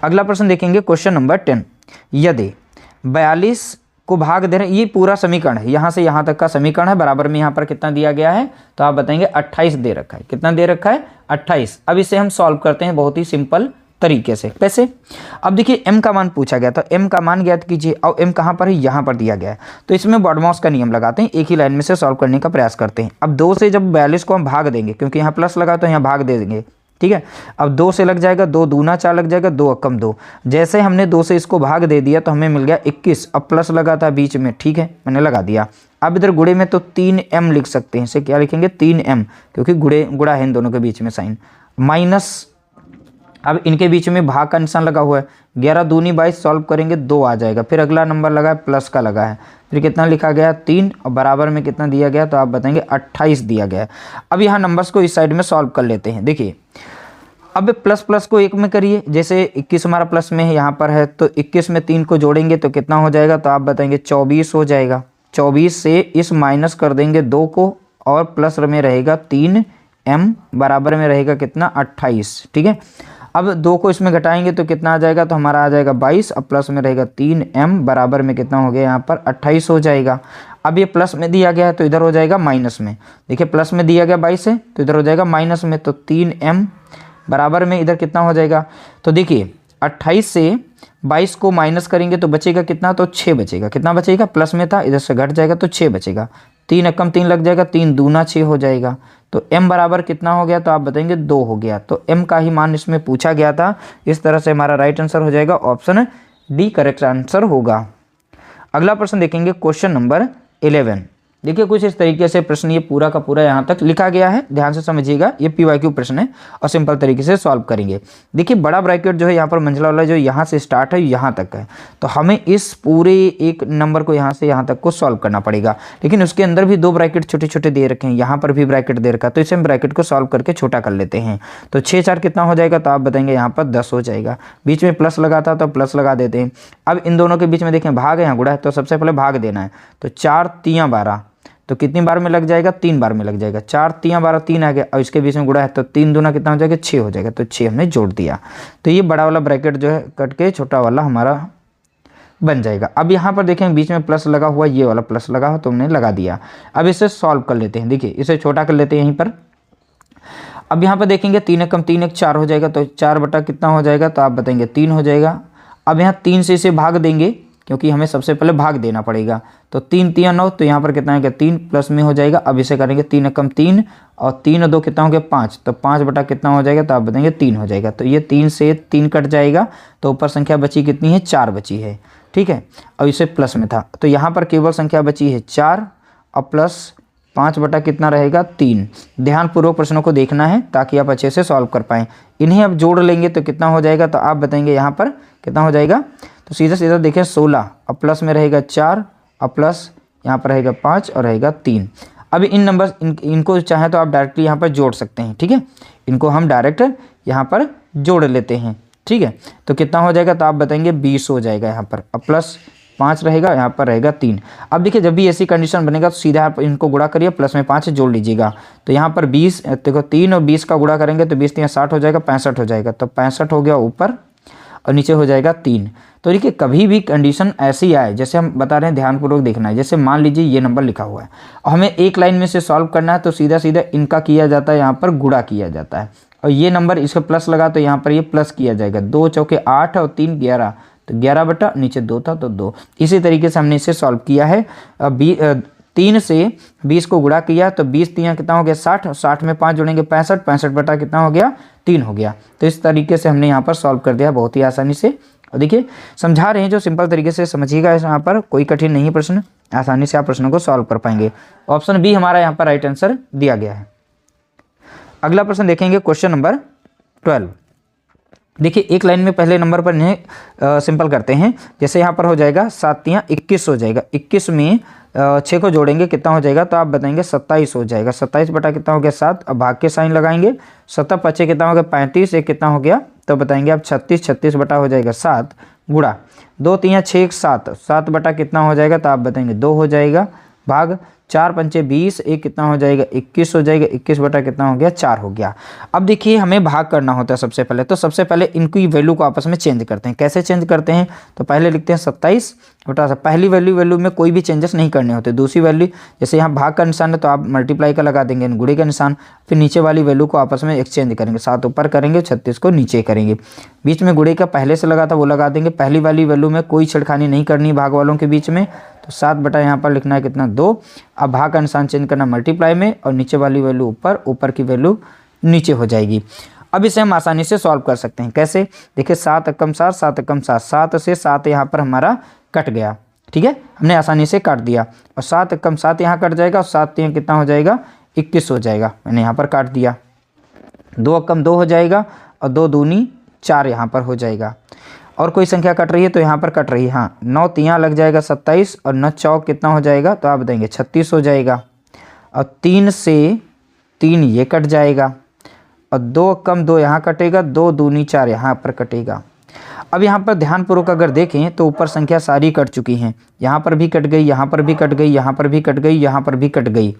अगला प्रश्न देखेंगे क्वेश्चन नंबर 10। यदि 42 को भाग दे रहे हैं, ये पूरा समीकरण है, यहाँ से यहाँ तक का समीकरण है, बराबर में यहाँ पर कितना दिया गया है, तो आप बताएंगे 28 दे रखा है। कितना दे रखा है, 28। अब इसे हम सॉल्व करते हैं बहुत ही सिंपल तरीके से। कैसे? अब देखिए m का मान पूछा गया, तो m का मान ज्ञात कीजिए, और m कहाँ पर है, यहाँ पर दिया गया है। तो इसमें बॉडमॉस का नियम लगाते हैं, एक ही लाइन में से सॉल्व करने का प्रयास करते हैं। अब 2 से जब 42 को हम भाग देंगे, क्योंकि यहाँ प्लस लगा तो यहाँ भाग दे देंगे, ठीक है। अब 2 से लग जाएगा, 2 दूना 4 लग जाएगा, 2 एकम 2। जैसे हमने 2 से इसको भाग दे दिया तो हमें मिल गया 21। अब प्लस लगा था बीच में, ठीक है, मैंने लगा दिया। अब इधर गुणे में तो 3m लिख सकते हैं, इसे क्या लिखेंगे 3m, क्योंकि गुणा है इन दोनों के बीच में साइन, माइनस, अब इनके बीच में भाग का निशान लगा हुआ है, 11 दूनी 22 सॉल्व करेंगे 2 आ जाएगा। फिर अगला नंबर लगा है, प्लस का लगा है, फिर कितना लिखा गया 3, और बराबर में कितना दिया गया, तो आप बताएंगे 28 दिया गया है। अब यहाँ नंबर्स को इस साइड में सॉल्व कर लेते हैं। देखिए अब प्लस प्लस को 1 में करिए, जैसे 21 हमारा प्लस में है, यहाँ पर है, तो 21 में 3 को जोड़ेंगे तो कितना हो जाएगा, तो आप बताएंगे 24 हो जाएगा। 24 से इस माइनस कर देंगे 2 को, और प्लस में रहेगा 3m, बराबर में रहेगा कितना 28, ठीक है। अब 2 को इसमें घटाएंगे तो कितना आ जाएगा, तो हमारा आ जाएगा 22, अब प्लस में रहेगा 3m, बराबर में कितना हो गया यहाँ पर 28 हो जाएगा। अब ये प्लस में दिया गया है तो इधर हो जाएगा माइनस में। देखिए प्लस में दिया गया 22 है तो इधर हो जाएगा माइनस में, तो 3m बराबर में इधर कितना हो जाएगा, तो देखिए 28 से 22 को माइनस करेंगे तो बचेगा कितना, तो 6 बचेगा। कितना बचेगा, प्लस में था, इधर से घट जाएगा तो 6 बचेगा। 3 एकम 3 लग जाएगा, 3 दूना 6 हो जाएगा। तो m बराबर कितना हो गया, तो आप बताएंगे 2 हो गया। तो m का ही मान इसमें पूछा गया था। इस तरह से हमारा राइट आंसर हो जाएगा ऑप्शन डी करेक्ट आंसर होगा। अगला प्रश्न देखेंगे क्वेश्चन नंबर 11। देखिए कुछ इस तरीके से प्रश्न ये पूरा का पूरा यहाँ तक लिखा गया है, ध्यान से समझिएगा। ये PYQ प्रश्न है और सिंपल तरीके से सॉल्व करेंगे। देखिए बड़ा ब्रैकेट जो है यहाँ पर मंझला वाला जो यहाँ से स्टार्ट है यहाँ तक है, तो हमें इस पूरे एक नंबर को यहाँ से यहाँ तक को सॉल्व करना पड़ेगा। लेकिन उसके अंदर भी 2 ब्रैकेट छोटे छोटे दे रखे हैं, यहाँ पर भी ब्रैकेट दे रखा है, तो इसे हम ब्रैकेट को सॉल्व करके छोटा कर लेते हैं। तो 6 4 कितना हो जाएगा, तो आप बताएंगे यहाँ पर 10 हो जाएगा। बीच में प्लस लगा था तो प्लस लगा देते हैं। अब इन दोनों के बीच में देखें भाग है, यहाँ गुणा है, तो सबसे पहले भाग देना है। तो 4 3 12, तो कितनी बार में लग जाएगा, 3 बार में लग जाएगा। 4 3 12 3 आ गया, और इसके बीच में गुणा है तो 3 दूना कितना हो जाएगा, 6 हो जाएगा। तो 6 हमने जोड़ दिया। तो ये बड़ा वाला ब्रैकेट जो है कट के छोटा वाला हमारा बन जाएगा। अब यहाँ पर देखें बीच में प्लस लगा हुआ, ये वाला प्लस लगा हो तो हमने लगा दिया। अब इसे सॉल्व कर लेते हैं। देखिए इसे छोटा कर लेते हैं यहीं पर। अब यहाँ पर देखेंगे 3 एकम 3 1 4 हो जाएगा, तो 4 बटा कितना हो जाएगा, तो आप बताएंगे 3 हो जाएगा। अब यहाँ 3 से इसे भाग देंगे, क्योंकि हमें सबसे पहले भाग देना पड़ेगा। तो 3 3 9, तो यहाँ पर कितना है, 3 प्लस में हो जाएगा। अब इसे करेंगे 3 एकम 3 और 3 और 2 कितना हो गया 5, तो 5 बटा कितना हो जाएगा, तो आप बताएंगे 3 हो जाएगा। तो ये 3 से 3 कट जाएगा, तो ऊपर संख्या बची कितनी है, 4 बची है। ठीक है, अब इसे प्लस में था, तो यहाँ पर केवल संख्या बची है 4 और प्लस 5 बटा कितना रहेगा, 3। ध्यानपूर्वक प्रश्नों को देखना है ताकि आप अच्छे से सॉल्व कर पाएँ। इन्हें अब जोड़ लेंगे तो कितना हो जाएगा, तो आप बताएंगे यहाँ पर कितना हो जाएगा। तो सीधा सीधा देखें 16 और प्लस में रहेगा 4 और प्लस यहाँ पर रहेगा 5 और रहेगा 3। अब इन नंबर इनको चाहे तो आप डायरेक्टली यहाँ पर जोड़ सकते हैं। ठीक है, इनको हम डायरेक्ट यहाँ पर जोड़ लेते हैं। ठीक है, तो कितना हो जाएगा, तो आप बताएंगे 20 हो जाएगा यहाँ पर, और प्लस 5 रहेगा, यहाँ पर रहेगा 3। अब देखिए जब भी ऐसी कंडीशन बनेगा तो सीधा आप इनको गुणा करिए, प्लस में 5 जोड़ लीजिएगा। तो यहाँ पर 20 देखो 3 और 20 का गुणा करेंगे तो 20 3 60 हो जाएगा, 65 हो जाएगा। तो 65 हो गया ऊपर और नीचे हो जाएगा 3। तो देखिए कभी भी कंडीशन ऐसी आए, जैसे हम बता रहे हैं ध्यानपूर्वक देखना है। जैसे मान लीजिए ये नंबर लिखा हुआ है और हमें एक लाइन में से सॉल्व करना है, तो सीधा सीधा इनका किया जाता है, यहाँ पर गुणा किया जाता है। और ये नंबर इसका प्लस लगा तो यहाँ पर ये प्लस किया जाएगा। 2 चौके 8 और 3 11, तो 11 बटा नीचे 2 था तो 2। इसी तरीके से हमने इसे सॉल्व किया है। 3 से 20 को गुणा किया तो 20 3 कितना हो गया 60, और 60 में 5 जोड़ेंगे 65, 65 बटा कितना हो गया 3 हो गया। तो इस तरीके से हमने यहाँ पर सॉल्व कर दिया बहुत ही आसानी से। और देखिए समझा रहे हैं जो सिंपल तरीके से समझिएगा, यहाँ पर कोई कठिन नहीं प्रश्न, आसानी से आप प्रश्नों को सॉल्व कर पाएंगे। ऑप्शन बी हमारा यहाँ पर राइट आंसर दिया गया है। अगला प्रश्न देखेंगे क्वेश्चन नंबर 12। देखिए एक लाइन में पहले नंबर पर इन्हें सिंपल करते हैं। जैसे यहाँ पर हो जाएगा 7 3 21 हो जाएगा। 21 में 6 को जोड़ेंगे कितना हो जाएगा, तो आप बताएंगे 27 हो जाएगा। 27 बटा कितना हो गया 7, अब भाग के साइन लगाएंगे। 7 5 कितना हो गया 35, एक कितना हो गया, तो बताएंगे आप 36, 36 बटा हो जाएगा 7 गुणा 2 3 6 7, 7 बटा कितना हो जाएगा, तो आप बताएंगे 2 हो जाएगा। भाग 4 5 20, एक कितना हो जाएगा 21 हो जाएगा। 21 बटा कितना हो गया 4 हो गया। अब देखिए हमें भाग करना होता है सबसे पहले, तो सबसे पहले इनकी वैल्यू को आपस में चेंज करते हैं। कैसे चेंज करते हैं, तो पहले लिखते हैं 27 बटा पहली वैल्यू में कोई भी चेंजेस नहीं करने होते। दूसरी वैल्यू जैसे यहाँ भाग का निशान है तो आप मल्टीप्लाई का लगा देंगे, गुणे का निशान। फिर नीचे वाली वैल्यू को आपस में एक्सचेंज करेंगे, 7 ऊपर करेंगे 36 को नीचे करेंगे। बीच में गुणे का पहले से लगा था वो लगा देंगे। पहली वाली वैल्यू में कोई छेड़खानी नहीं करनी भाग वालों के बीच में, तो 7 बटा यहाँ पर लिखना है कितना 2। अब भाग का निशान चेंज करना मल्टीप्लाई में, और नीचे वाली वैल्यू ऊपर, ऊपर की वैल्यू नीचे हो जाएगी। अब इसे हम आसानी से सॉल्व कर सकते हैं। कैसे, देखिए 7 एकम 7, 7 एकम 7, 7 से 7 यहाँ पर हमारा कट गया। ठीक है, हमने आसानी से काट दिया, और 7 एकम 7 यहाँ कट जाएगा, और 7 यहाँ कितना हो जाएगा 21 हो जाएगा। मैंने यहाँ पर काट दिया। 2 एकम 2 हो जाएगा, और 2 दूनी 4 यहाँ पर हो जाएगा। और कोई संख्या कट रही है तो यहाँ पर कट रही है, हाँ 9 3 लग जाएगा 27, और 9 चौक कितना हो जाएगा, तो आप बताएंगे 36 हो जाएगा। और 3 से 3 ये कट जाएगा, और 2 कम 2 यहाँ कटेगा, 2 दूनी 4 यहाँ पर कटेगा। अब यहाँ पर ध्यानपूर्वक अगर देखें तो ऊपर संख्या सारी कट चुकी हैं। यहाँ पर भी कट गई, यहाँ पर भी कट गई, यहाँ पर भी कट गई, यहाँ पर भी कट गई।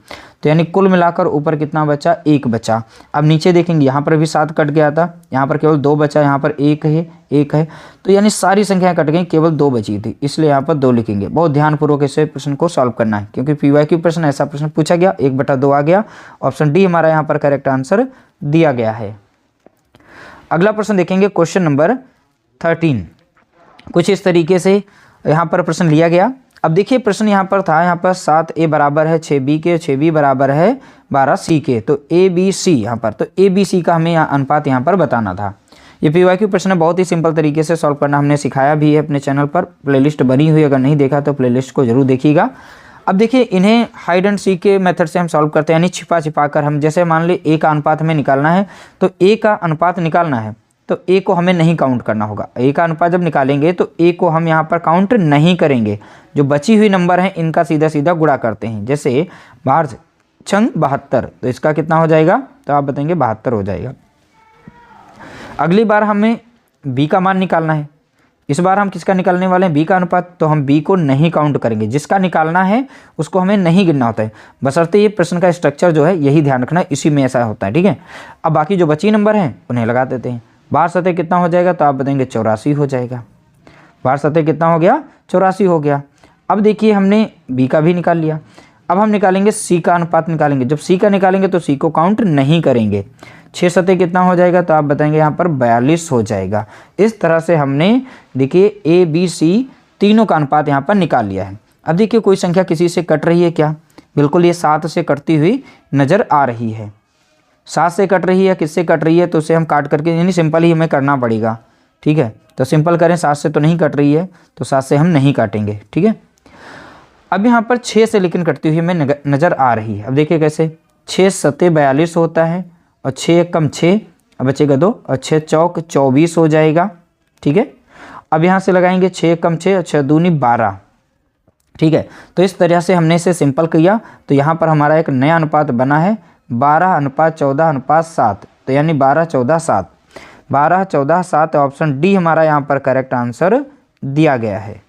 तो यानी कुल मिलाकर ऊपर कितना बचा, 1 बचा। अब नीचे देखेंगे यहाँ पर भी 7 कट गया था, यहाँ पर केवल 2 बचा, यहाँ पर 1 है 1 है। तो यानी सारी संख्याएं कट गई, केवल 2 बची थी, इसलिए यहाँ पर 2 लिखेंगे। बहुत ध्यानपूर्वक इसे प्रश्न को सॉल्व करना है, क्योंकि PYQ प्रश्न ऐसा प्रश्न पूछा गया। 1/2 आ गया। ऑप्शन डी हमारा यहाँ पर करेक्ट आंसर दिया गया है। अगला प्रश्न देखेंगे क्वेश्चन नंबर 13। कुछ इस तरीके से यहाँ पर प्रश्न लिया गया। अब देखिए प्रश्न यहाँ पर था, यहाँ पर 7A बराबर है 6B के, 6B बराबर है 12C के, तो ABC यहाँ पर, तो ABC का हमें अनुपात यहाँ पर बताना था। ये PYQ प्रश्न बहुत ही सिंपल तरीके से सॉल्व करना हमने सिखाया भी है अपने चैनल पर, प्लेलिस्ट बनी हुई, अगर नहीं देखा तो प्लेलिस्ट को जरूर देखिएगा। अब देखिए इन्हें हाइड एंड सीक के मेथड से हम सॉल्व करते हैं, यानी छिपा छिपा कर हम, जैसे मान ली A का अनुपात हमें निकालना है, तो A का अनुपात निकालना है तो A को हमें नहीं काउंट करना होगा। A का अनुपात जब निकालेंगे तो A को हम यहाँ पर काउंट नहीं करेंगे, जो बची हुई नंबर हैं इनका सीधा सीधा गुणा करते हैं। जैसे 12 छंग 72, तो इसका कितना हो जाएगा, तो आप बताएंगे 72 हो जाएगा। अगली बार हमें B का मान निकालना है, इस बार हम किसका निकालने वाले हैं, B का अनुपात, तो हम B को नहीं काउंट करेंगे, जिसका निकालना है उसको हमें नहीं गिनना होता है, बशर्ते ये प्रश्न का स्ट्रक्चर जो है यही ध्यान रखना है, इसी में ऐसा होता है, ठीक है। अब बाकी जो बची नंबर हैं उन्हें लगा देते हैं। 12 सतह कितना हो जाएगा, तो आप बताएंगे 84 हो जाएगा। 12 सतह कितना हो गया, 84 हो गया। अब देखिए हमने B का भी निकाल लिया, अब हम निकालेंगे C का अनुपात निकालेंगे। जब C का निकालेंगे तो C को काउंट नहीं करेंगे। 6 सतह कितना हो जाएगा, तो आप बताएंगे यहाँ पर 42 हो जाएगा। इस तरह से हमने देखिए ABC तीनों का अनुपात यहाँ पर निकाल लिया है। अब देखिए कोई संख्या किसी से कट रही है क्या, बिल्कुल ये 7 से कटती हुई नज़र आ रही है। 7 से कट रही है, किससे कट रही है, तो उसे हम काट करके, यानी सिंपल ही हमें करना पड़ेगा, ठीक है। तो सिंपल करें, 7 से तो नहीं कट रही है, तो 7 से हम नहीं काटेंगे, ठीक है। अब यहाँ पर 6 से लेकिन कटती हुई हमें नज़र आ रही है। अब देखिए कैसे, 6 सतह 42 होता है, और 6 कम 6, अब बचेगा 2, और 6 चौक 24 हो जाएगा, ठीक है। अब यहाँ से लगाएंगे 6 कम 6, और 6 दूनी 12, ठीक है। तो इस तरह से हमने इसे सिंपल किया, तो यहाँ पर हमारा एक नया अनुपात बना है 12:14:7, तो यानी 12:14:7, 12:14:7 ऑप्शन डी हमारा यहाँ पर करेक्ट आंसर दिया गया है।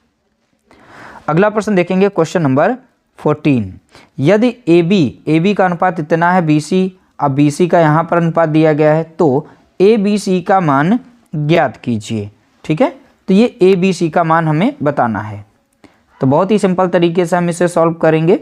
अगला प्रश्न देखेंगे क्वेश्चन नंबर 14। यदि AB का अनुपात इतना है BC, अब BC का यहाँ पर अनुपात दिया गया है, तो ABC का मान ज्ञात कीजिए, ठीक है। तो ये ABC का मान हमें बताना है, तो बहुत ही सिंपल तरीके से हम इसे सॉल्व करेंगे,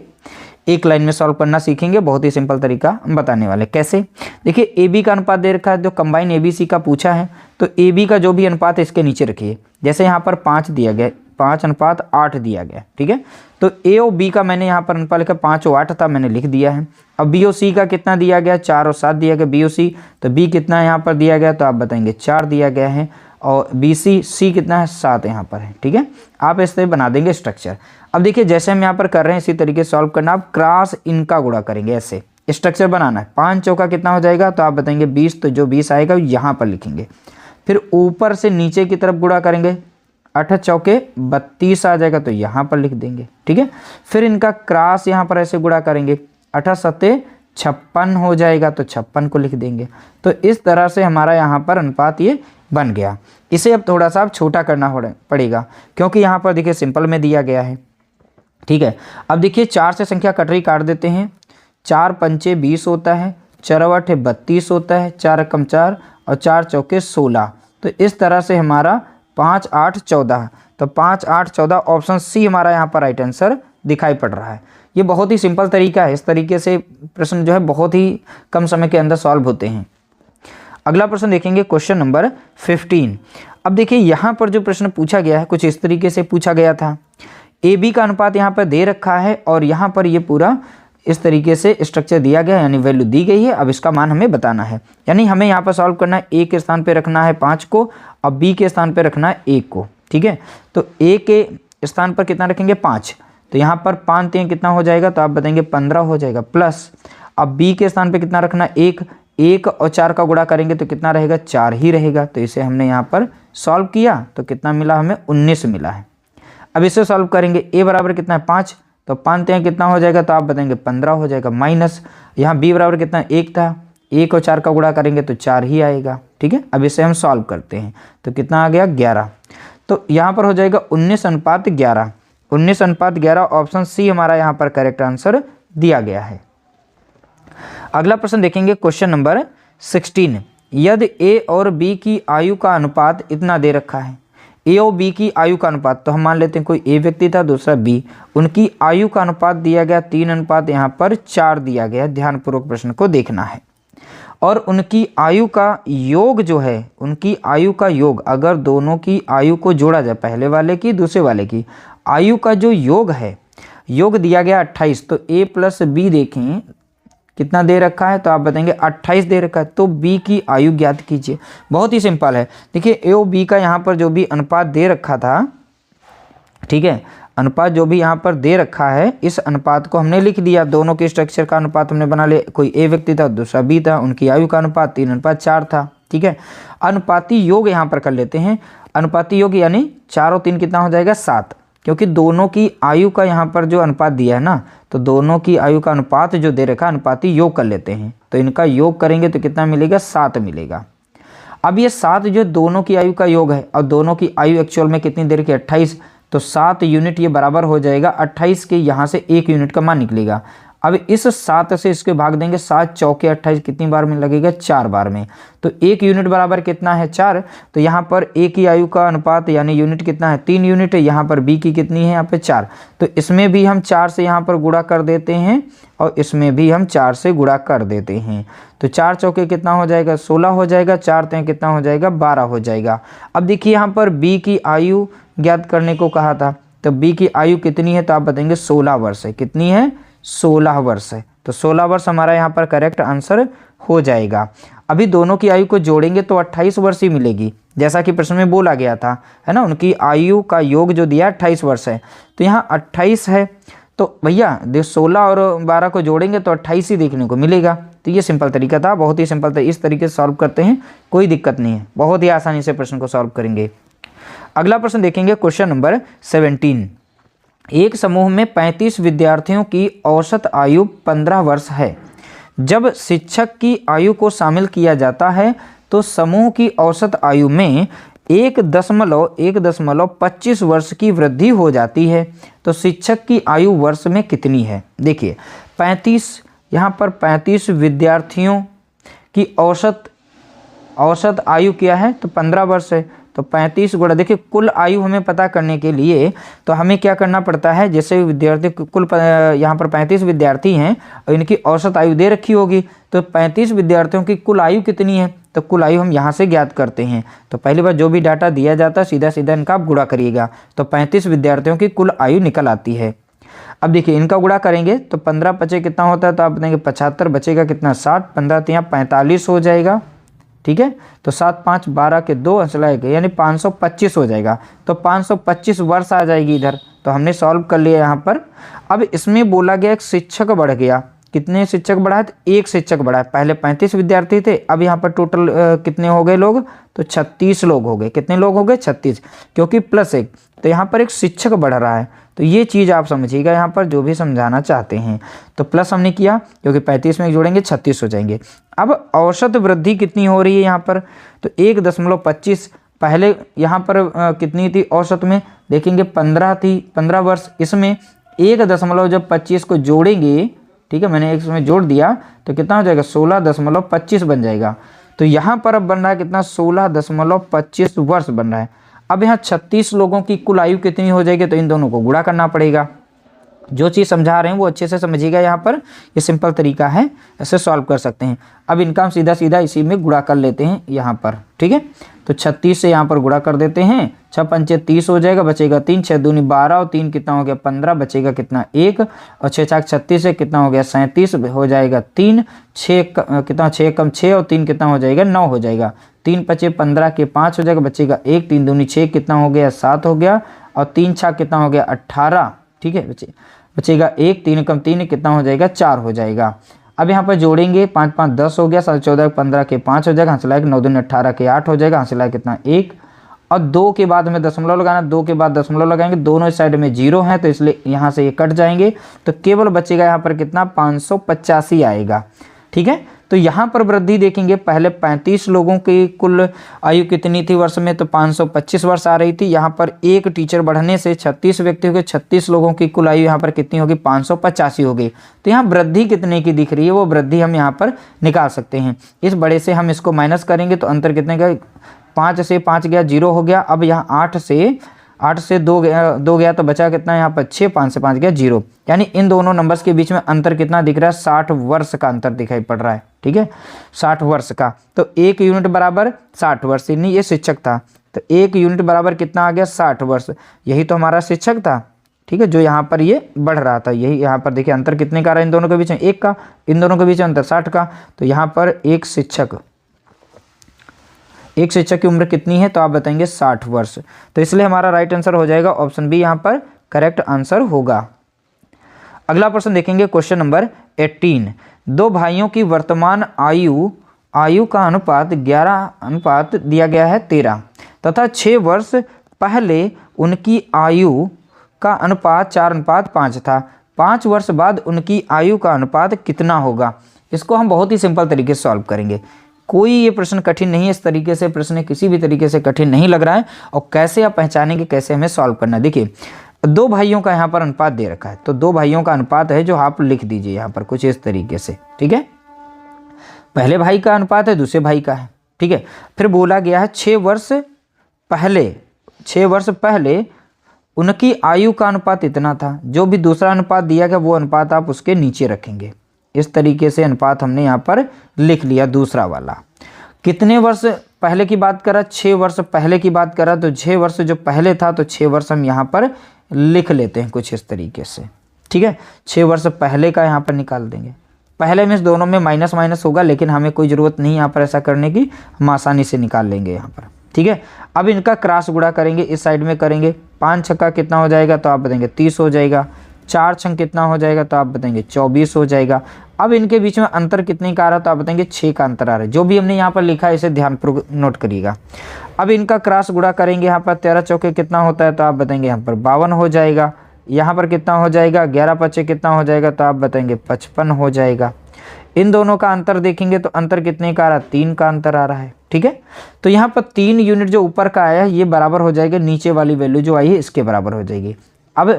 एक लाइन में सॉल्व करना सीखेंगे, बहुत ही सिंपल तरीका हम बताने वाले। कैसे, देखिए AB का अनुपात दे रखा है, जो कंबाइन ABC का पूछा है, तो AB का जो भी अनुपात है इसके नीचे रखिए। जैसे यहाँ पर 5 दिया गया, 5:8 दिया गया, ठीक है। तो A और B का मैंने यहाँ पर अनुपात लिखा, 5 और 8 था, मैंने लिख दिया है। अब B और C का कितना दिया गया, 4 और 7 दिया गया B और C, तो B कितना यहाँ पर दिया गया, तो आप बताएंगे 4 दिया गया है, और C कितना है, 7 यहाँ पर है, ठीक है। आप इस तरह बना देंगे स्ट्रक्चर। अब देखिए जैसे हम यहाँ पर कर रहे हैं इसी तरीके से सॉल्व करना, आप क्रॉस इनका गुणा करेंगे, ऐसे स्ट्रक्चर बनाना है। 5 चौका कितना हो जाएगा, तो आप बताएंगे 20, तो जो 20 आएगा यहाँ पर लिखेंगे। फिर ऊपर से नीचे की तरफ गुणा करेंगे, 8 चौके 32 आ जाएगा, तो यहाँ पर लिख देंगे, ठीक है। फिर इनका क्रॉस यहाँ पर ऐसे गुणा करेंगे, 8 सत्ते 56 हो जाएगा, तो 56 को लिख देंगे। तो इस तरह से हमारा यहाँ पर अनुपात ये बन गया। इसे अब थोड़ा सा छोटा करना पड़ेगा, क्योंकि यहाँ पर देखिए सिंपल में दिया गया है, ठीक है। अब देखिए 4 से संख्या कट रही, काट देते हैं। 4 पंचे 20 होता है, 4 8 32 होता है, 4 कम 4 और 4 चौके 16। तो इस तरह से हमारा 5 8 14, तो 5 8 14 ऑप्शन सी हमारा यहाँ पर राइट आंसर दिखाई पड़ रहा है। ये बहुत ही सिंपल तरीका है, इस तरीके से प्रश्न जो है बहुत ही कम समय के अंदर सॉल्व होते हैं। अगला प्रश्न देखेंगे क्वेश्चन नंबर 15। अब देखिए यहाँ पर जो प्रश्न पूछा गया है कुछ इस तरीके से पूछा गया था। AB का अनुपात यहाँ पर दे रखा है, और यहाँ पर ये पूरा इस तरीके से स्ट्रक्चर दिया गया है, यानी वैल्यू दी गई है। अब इसका मान हमें बताना है, यानी हमें यहाँ पर सॉल्व करना है। A के स्थान पे रखना है 5 को, और B के स्थान पे रखना है 1 को, ठीक है। तो A के स्थान पर कितना रखेंगे 5, तो यहाँ पर 5 3 कितना हो जाएगा, तो आप बताएंगे 15 हो जाएगा। प्लस अब B के स्थान पे कितना रखना है 1, 1 और 4 का गुणा करेंगे तो कितना रहेगा, 4 ही रहेगा। तो इसे हमने यहाँ पर सॉल्व किया तो कितना मिला, हमें 19 मिला है। अब इसे सॉल्व करेंगे, A बराबर कितना है 5, तो 5 3 कितना हो जाएगा, तो आप बताएंगे 15 हो जाएगा। माइनस यहाँ B बराबर कितना 1 था, 1 और 4 का गुणा करेंगे तो 4 ही आएगा, ठीक है। अब इसे हम सॉल्व करते हैं तो कितना आ गया 11। तो यहाँ पर हो जाएगा 19:11, 19:11 ऑप्शन सी हमारा यहाँ पर करेक्ट आंसर दिया गया है। अगला प्रश्न देखेंगे क्वेश्चन नंबर 16। यदि A और B की आयु का अनुपात इतना दे रखा है, A और B की आयु का अनुपात, तो हम मान लेते हैं कोई A व्यक्ति था दूसरा B, उनकी आयु का अनुपात दिया गया 3 अनुपात यहाँ पर 4 दिया गया। ध्यानपूर्वक प्रश्न को देखना है। और उनकी आयु का योग जो है, उनकी आयु का योग, अगर दोनों की आयु को जोड़ा जाए, पहले वाले की दूसरे वाले की आयु का जो योग है, योग दिया गया 28, तो a प्लस बी देखें कितना दे रखा है, तो आप बताएंगे 28 दे रखा है, तो b की आयु ज्ञात कीजिए। बहुत ही सिंपल है। देखिए a और b का यहाँ पर जो भी अनुपात दे रखा था, ठीक है, अनुपात जो भी यहाँ पर दे रखा है, इस अनुपात को हमने लिख दिया। दोनों के स्ट्रक्चर का अनुपात हमने बना लिया। कोई ए व्यक्ति था, दूसरा बी था, उनकी आयु का अनुपात 3:4 था। ठीक है, अनुपाती योग यहाँ पर कर लेते हैं। अनुपाती योग यानी 4 और 3 कितना हो जाएगा, 7, क्योंकि दोनों की आयु का यहाँ पर जो अनुपात दिया है ना, तो दोनों की आयु का अनुपात जो दे रखा है, अनुपाती योग कर लेते हैं। तो इनका योग करेंगे तो कितना मिलेगा, 7 मिलेगा। अब ये 7 जो दोनों की आयु का योग है, और दोनों की आयु एक्चुअल में कितनी देर की, 28, तो 7 यूनिट ये बराबर हो जाएगा 28 के, यहाँ से 1 यूनिट का मान निकलेगा। अब इस 7 से इसके भाग देंगे, 7 चौके 28 कितनी बार में लगेगा, 4 बार में। तो 1 यूनिट बराबर कितना है, 4। तो यहाँ पर ए की आयु का अनुपात यानी यूनिट कितना है, 3 यूनिट है। यहाँ पर बी की कितनी है, यहाँ पे 4। तो इसमें भी हम 4 से यहाँ पर गुणा कर देते हैं, और इसमें भी हम 4 से गुणा कर देते हैं। तो 4 चौके कितना हो जाएगा, 16 हो जाएगा। 4 तें कितना हो जाएगा, 12 हो जाएगा। अब देखिए यहाँ पर बी की आयु ज्ञात करने को कहा था, तो बी की आयु कितनी है, तो आप बताएंगे 16 वर्ष है। कितनी है, 16 वर्ष है। तो 16 वर्ष हमारा यहाँ पर करेक्ट आंसर हो जाएगा। अभी दोनों की आयु को जोड़ेंगे तो 28 वर्ष ही मिलेगी, जैसा कि प्रश्न में बोला गया था, है ना। उनकी आयु का योग जो दिया 28 वर्ष है, तो यहाँ 28 है, तो भैया 16 और 12 को जोड़ेंगे तो 28 ही देखने को मिलेगा। तो ये सिंपल तरीका था, बहुत ही सिंपल था। इस तरीके से सॉल्व करते हैं, कोई दिक्कत नहीं है, बहुत ही आसानी से प्रश्न को सॉल्व करेंगे। अगला प्रश्न देखेंगे, क्वेश्चन नंबर 17। एक समूह में 35 विद्यार्थियों की औसत आयु 15 वर्ष है। जब शिक्षक की आयु को शामिल किया जाता है तो समूह की औसत आयु में 1.25 वर्ष की वृद्धि हो जाती है। तो शिक्षक की आयु वर्ष में कितनी है। देखिए 35, यहाँ पर 35 विद्यार्थियों की औसत आयु क्या है, तो 15 वर्ष है। तो 35 गुणा, देखिए कुल आयु हमें पता करने के लिए तो हमें क्या करना पड़ता है, जैसे विद्यार्थी कुल यहाँ पर 35 विद्यार्थी हैं और इनकी औसत आयु दे रखी होगी, तो 35 विद्यार्थियों की कुल आयु कितनी है, तो कुल आयु हम यहाँ से ज्ञात करते हैं। तो पहली बार जो भी डाटा दिया जाता है सीधा सीधा इनका आप गुणा करिएगा, तो 35 विद्यार्थियों की कुल आयु निकल आती है। अब देखिए इनका गुणा करेंगे तो 15 बचे कितना होता है, तो आप बताएंगे 75, बचेगा कितना 60, 15 तो यहाँ 45 हो जाएगा। ठीक है, तो 7 5 12 के 2 अंशला एक, यानी 525 हो जाएगा। तो 525 वर्ष आ जाएगी इधर। तो हमने सॉल्व कर लिया यहाँ पर। अब इसमें बोला गया एक शिक्षक बढ़ गया, कितने शिक्षक बढ़ा है, तो एक शिक्षक बढ़ा है। पहले 35 विद्यार्थी थे, अब यहाँ पर टोटल कितने हो गए लोग, तो 36 लोग हो गए। कितने लोग हो गए, 36, क्योंकि +1, तो यहाँ पर एक शिक्षक बढ़ रहा है। तो ये चीज़ आप समझिएगा यहाँ पर जो भी समझाना चाहते हैं। तो प्लस हमने किया, क्योंकि 35 में जोड़ेंगे 36 हो जाएंगे। अब औसत वृद्धि कितनी हो रही है यहाँ पर, तो 1.25। पहले यहाँ पर कितनी थी औसत में, देखेंगे 15 थी, 15 वर्ष। इसमें 1.25 को जोड़ेंगे, ठीक है, मैंने इसमें जोड़ दिया तो कितना हो जाएगा, 16.25 बन जाएगा। तो यहाँ पर अब बन रहा है कितना, 16.25 वर्ष बन रहा है। अब यहाँ 36 लोगों की कुल आयु कितनी हो जाएगी, तो इन दोनों को गुणा करना पड़ेगा। जो चीज़ समझा रहे हैं वो अच्छे से समझिएगा। यहाँ पर ये सिंपल तरीका है, ऐसे सॉल्व कर सकते हैं। अब इनका हम सीधा सीधा इसी में गुणा कर लेते हैं यहाँ पर। ठीक है, तो 36 से यहाँ पर गुणा कर देते हैं, 6 पंचे 30 हो जाएगा, बचेगा 3, 6 दूनी 12 और 3 कितना हो गया 15, बचेगा कितना 1, और 6 4 36 से कितना हो गया 37 हो जाएगा 3, 6 कितना 6 कम 6 और 3 कितना हो जाएगा 9 हो जाएगा। 3 5 15 के 5 हो जाएगा, बचेगा 1, 3 दूनी 6 कितना हो गया 7 हो गया, और 3 6 कितना हो गया 18। ठीक है, बचेगा 1, 3 कम 3 कितना हो जाएगा 4 हो जाएगा। अब यहाँ पर जोड़ेंगे 5 5 10 हो गया, 7 14 15 के 5 हो जाएगा, हंसला 1 9 दूनी 18 के 8 हो जाएगा, हंसला कितना 1, और 2 के बाद में दशमलव लगाना, 2 के बाद दशमलव लगाएंगे, दोनों साइड में 0 है तो इसलिए यहाँ से ये कट जाएंगे, तो केवल बचेगा यहाँ पर कितना 585 आएगा। ठीक है, तो यहाँ पर वृद्धि देखेंगे, पहले 35 लोगों की कुल आयु कितनी थी वर्ष में, तो 525 वर्ष आ रही थी। यहाँ पर एक टीचर बढ़ने से 36 व्यक्ति हो गए, 36 लोगों की कुल आयु यहाँ पर कितनी होगी 585 हो गई। तो यहाँ वृद्धि कितने की दिख रही है, वो वृद्धि हम यहाँ पर निकाल सकते हैं। इस बड़े से हम इसको माइनस करेंगे तो अंतर कितने का, 5 से 5 गया 0 हो गया। अब यहाँ 8 से 8 से 2 गया तो बचा कितना यहाँ पर 6, 5 से 5 गया 0। यानी इन दोनों नंबर्स के बीच में अंतर कितना दिख रहा है, 60 वर्ष का अंतर दिखाई पड़ रहा है। ठीक है, 60 वर्ष का। तो 1 यूनिट बराबर 60 वर्ष, यानी ये शिक्षक था, तो 1 यूनिट बराबर कितना आ गया, 60 वर्ष। यही तो हमारा शिक्षक था। ठीक है, जो यहाँ पर ये बढ़ रहा था, यही यहाँ पर देखिए अंतर कितने का रहा है इन दोनों के बीच में, 1 का। इन दोनों के बीच में अंतर 60 का। तो यहाँ पर एक शिक्षक की उम्र कितनी है, तो आप बताएंगे 60 वर्ष। तो इसलिए हमारा राइट आंसर हो जाएगा ऑप्शन बी, यहाँ पर करेक्ट आंसर होगा। अगला प्रश्न देखेंगे, क्वेश्चन नंबर 18। दो भाइयों की वर्तमान आयु का अनुपात 11 अनुपात दिया गया है 13 तथा 6 वर्ष पहले उनकी आयु का अनुपात 4:5 था। 5 वर्ष बाद उनकी आयु का अनुपात कितना होगा। इसको हम बहुत ही सिंपल तरीके से सॉल्व करेंगे। कोई ये प्रश्न कठिन नहीं है, इस तरीके से प्रश्न किसी भी तरीके से कठिन नहीं लग रहा है। और कैसे आप पहचानेंगे, कैसे हमें सॉल्व करना है। देखिए 2 भाइयों का यहाँ पर अनुपात दे रखा है, तो 2 भाइयों का अनुपात है जो आप लिख दीजिए यहाँ पर कुछ इस तरीके से। ठीक है, पहले भाई का अनुपात है, दूसरे भाई का है। ठीक है, फिर बोला गया है 6 वर्ष पहले उनकी आयु का अनुपात इतना था। जो भी दूसरा अनुपात दिया गया वो अनुपात आप उसके नीचे रखेंगे। इस तरीके से अनुपात हमने यहाँ पर लिख लिया। दूसरा वाला कितने वर्ष पहले की बात करा, 6 वर्ष पहले की बात करा, तो 6 वर्ष जो पहले था तो 6 वर्ष हम यहाँ पर लिख लेते हैं कुछ इस तरीके से। ठीक है, 6 वर्ष पहले का यहाँ पर निकाल देंगे। पहले में दोनों में माइनस माइनस होगा, लेकिन हमें कोई ज़रूरत नहीं यहाँ पर ऐसा करने की, हम आसानी से निकाल लेंगे यहाँ पर। ठीक है, अब इनका क्रॉस गुणा करेंगे, इस साइड में करेंगे। 5 छक्का कितना हो जाएगा, तो आप बताएंगे 30 हो जाएगा। 4 छंग कितना हो जाएगा, तो आप बताएंगे 24 हो जाएगा। अब इनके बीच में अंतर कितने का आ रहा है, तो आप बताएंगे 6 का अंतर आ रहा है। जो भी हमने यहाँ पर लिखा है इसे ध्यानपूर्वक नोट करिएगा। अब इनका क्रॉस गुणा करेंगे, यहाँ पर 13 चौके कितना होता है, तो आप बताएंगे यहाँ पर 52 हो जाएगा। यहाँ पर कितना हो जाएगा, 11 पचे कितना हो जाएगा, तो आप बताएंगे 55 हो जाएगा। इन दोनों का अंतर देखेंगे तो अंतर कितने का आ रहा है, 3 का अंतर आ रहा है। ठीक है, तो यहाँ पर 3 यूनिट जो ऊपर का आया है ये बराबर हो जाएगा नीचे वाली वैल्यू जो आई है इसके बराबर हो जाएगी। अब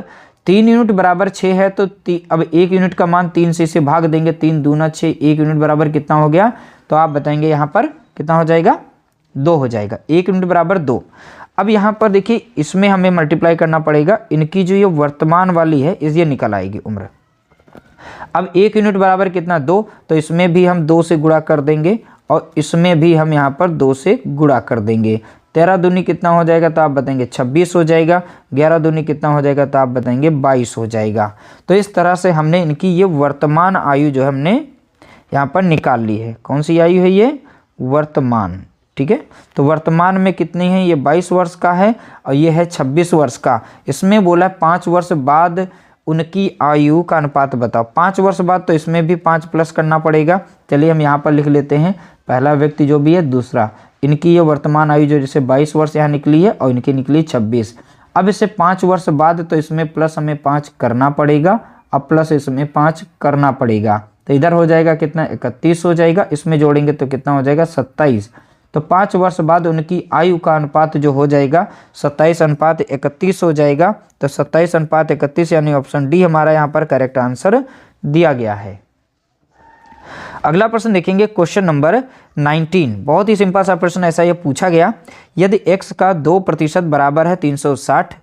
3 यूनिट बराबर 6 है, तो अब 1 यूनिट का मान 3 से इसे भाग देंगे। 3 दूना 6, 1 यूनिट बराबर कितना हो गया, तो आप बताएंगे यहाँ पर कितना हो जाएगा, 2 हो जाएगा। 1 यूनिट बराबर 2। अब यहाँ पर देखिए इसमें हमें मल्टीप्लाई करना पड़ेगा। इनकी जो ये वर्तमान वाली है ये निकल आएगी उम्र। अब 1 यूनिट बराबर कितना, 2, तो इसमें भी हम 2 से गुणा कर देंगे और इसमें भी हम यहाँ पर 2 से गुणा कर देंगे। 13 दूनी कितना हो जाएगा, तो आप बताएंगे 26 हो जाएगा। 11 दूनी कितना हो जाएगा, तो आप बताएंगे 22 हो जाएगा। तो इस तरह से हमने इनकी ये वर्तमान आयु जो हमने यहाँ पर निकाल ली है। कौन सी आयु है ये, वर्तमान। ठीक है, तो वर्तमान में कितनी है, ये 22 वर्ष का है और ये है 26 वर्ष का। इसमें बोला 5 वर्ष बाद उनकी आयु का अनुपात बताओ। 5 वर्ष बाद तो इसमें भी 5 प्लस करना पड़ेगा। चलिए हम यहाँ पर लिख लेते हैं, पहला व्यक्ति जो भी है, दूसरा। इनकी ये वर्तमान आयु जो जैसे 22 वर्ष यहाँ निकली है और इनकी निकली 26। अब इससे 5 वर्ष बाद तो इसमें प्लस हमें 5 करना पड़ेगा, अब प्लस इसमें 5 करना पड़ेगा। तो इधर हो जाएगा कितना, 31 हो जाएगा। इसमें जोड़ेंगे तो कितना हो जाएगा, 27। तो 5 वर्ष बाद उनकी आयु का अनुपात जो हो जाएगा 27:31 हो जाएगा। तो 27:31 यानी ऑप्शन डी हमारा यहाँ पर करेक्ट आंसर दिया गया है। अगला प्रश्न देखेंगे, क्वेश्चन नंबर 19। बहुत ही सिंपल सा प्रश्न, ऐसा ये पूछा गया, यदि x का 2% बराबर है 360,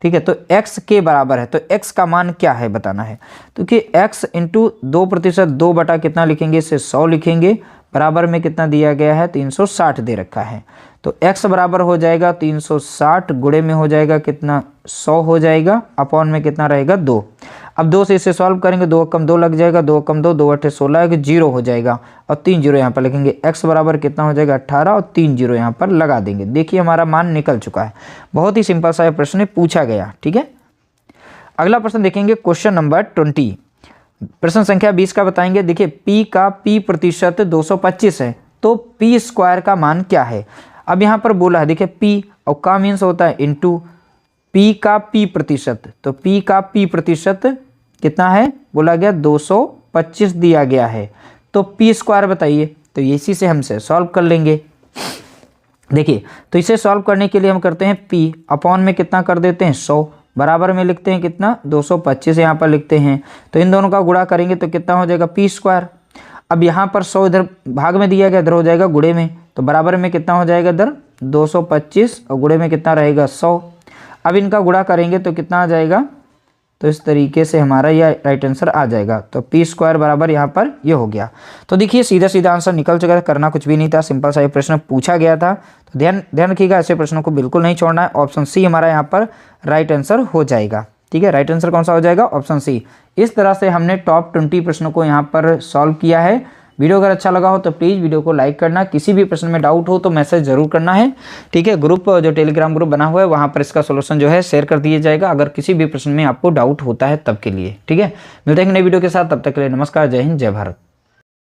ठीक है, तो x के बराबर है, तो x का मान क्या है बताना है। तो कि x इंटू 2%, 2 बटा कितना लिखेंगे, इसे 100 लिखेंगे। बराबर में कितना दिया गया है, 360 दे रखा है। तो x बराबर हो जाएगा 360 गुणे में हो जाएगा कितना, 100 हो जाएगा। अपॉन में कितना रहेगा, 2। अब 2 से इसे सॉल्व करेंगे, 2 कम 2 लग जाएगा, 2 कम 2, 2 8 16, 0 हो जाएगा और 3 0 यहाँ पर लिखेंगे। x बराबर कितना हो जाएगा, 18 और 3 0 यहाँ पर लगा देंगे। देखिए हमारा मान निकल चुका है। बहुत ही सिंपल सा प्रश्न पूछा गया। ठीक है, अगला प्रश्न देखेंगे, क्वेश्चन नंबर 20। प्रश्न संख्या 20 का बताएंगे। देखिए p का p प्रतिशत 225 है, तो p स्क्वायर का मान क्या है। अब यहाँ पर बोला है, देखिए p और का मीन्स होता है इनटू p का p प्रतिशत, तो p का p प्रतिशत कितना है बोला गया, 225 दिया गया है। तो p स्क्वायर बताइए, तो इसी से हमसे सॉल्व कर लेंगे। देखिए तो इसे सॉल्व करने के लिए हम करते हैं p अपॉन में कितना कर देते हैं, 100, बराबर में लिखते हैं कितना, 225 यहाँ पर लिखते हैं। तो इन दोनों का गुणा करेंगे तो कितना हो जाएगा, p स्क्वायर। अब यहाँ पर 100 इधर भाग में दिया गया, इधर हो जाएगा गुणे में, तो बराबर में कितना हो जाएगा, इधर 225 और गुणे में कितना रहेगा, 100। अब इनका गुणा करेंगे तो कितना आ जाएगा, तो इस तरीके से हमारा यह राइट आंसर आ जाएगा। तो पी स्क्वायर बराबर यहाँ पर ये हो गया। तो देखिए सीधा सीधा आंसर निकल चुका है, करना कुछ भी नहीं था, सिंपल सा ये प्रश्न पूछा गया था। तो ध्यान रखिएगा, ऐसे प्रश्नों को बिल्कुल नहीं छोड़ना है। ऑप्शन सी हमारा यहाँ पर राइट आंसर हो जाएगा। ठीक है, राइट आंसर कौन सा हो जाएगा, ऑप्शन सी। इस तरह से हमने टॉप 20 प्रश्नों को यहाँ पर सॉल्व किया है। वीडियो अगर अच्छा लगा हो तो प्लीज़ वीडियो को लाइक करना, किसी भी प्रश्न में डाउट हो तो मैसेज जरूर करना है। ठीक है, ग्रुप जो टेलीग्राम ग्रुप बना हुआ है वहाँ पर इसका सोल्यूशन जो है शेयर कर दिया जाएगा, अगर किसी भी प्रश्न में आपको डाउट होता है तब के लिए। ठीक है, मिलते हैं नई वीडियो के साथ, तब तक के लिए नमस्कार, जय हिंद, जय भारत।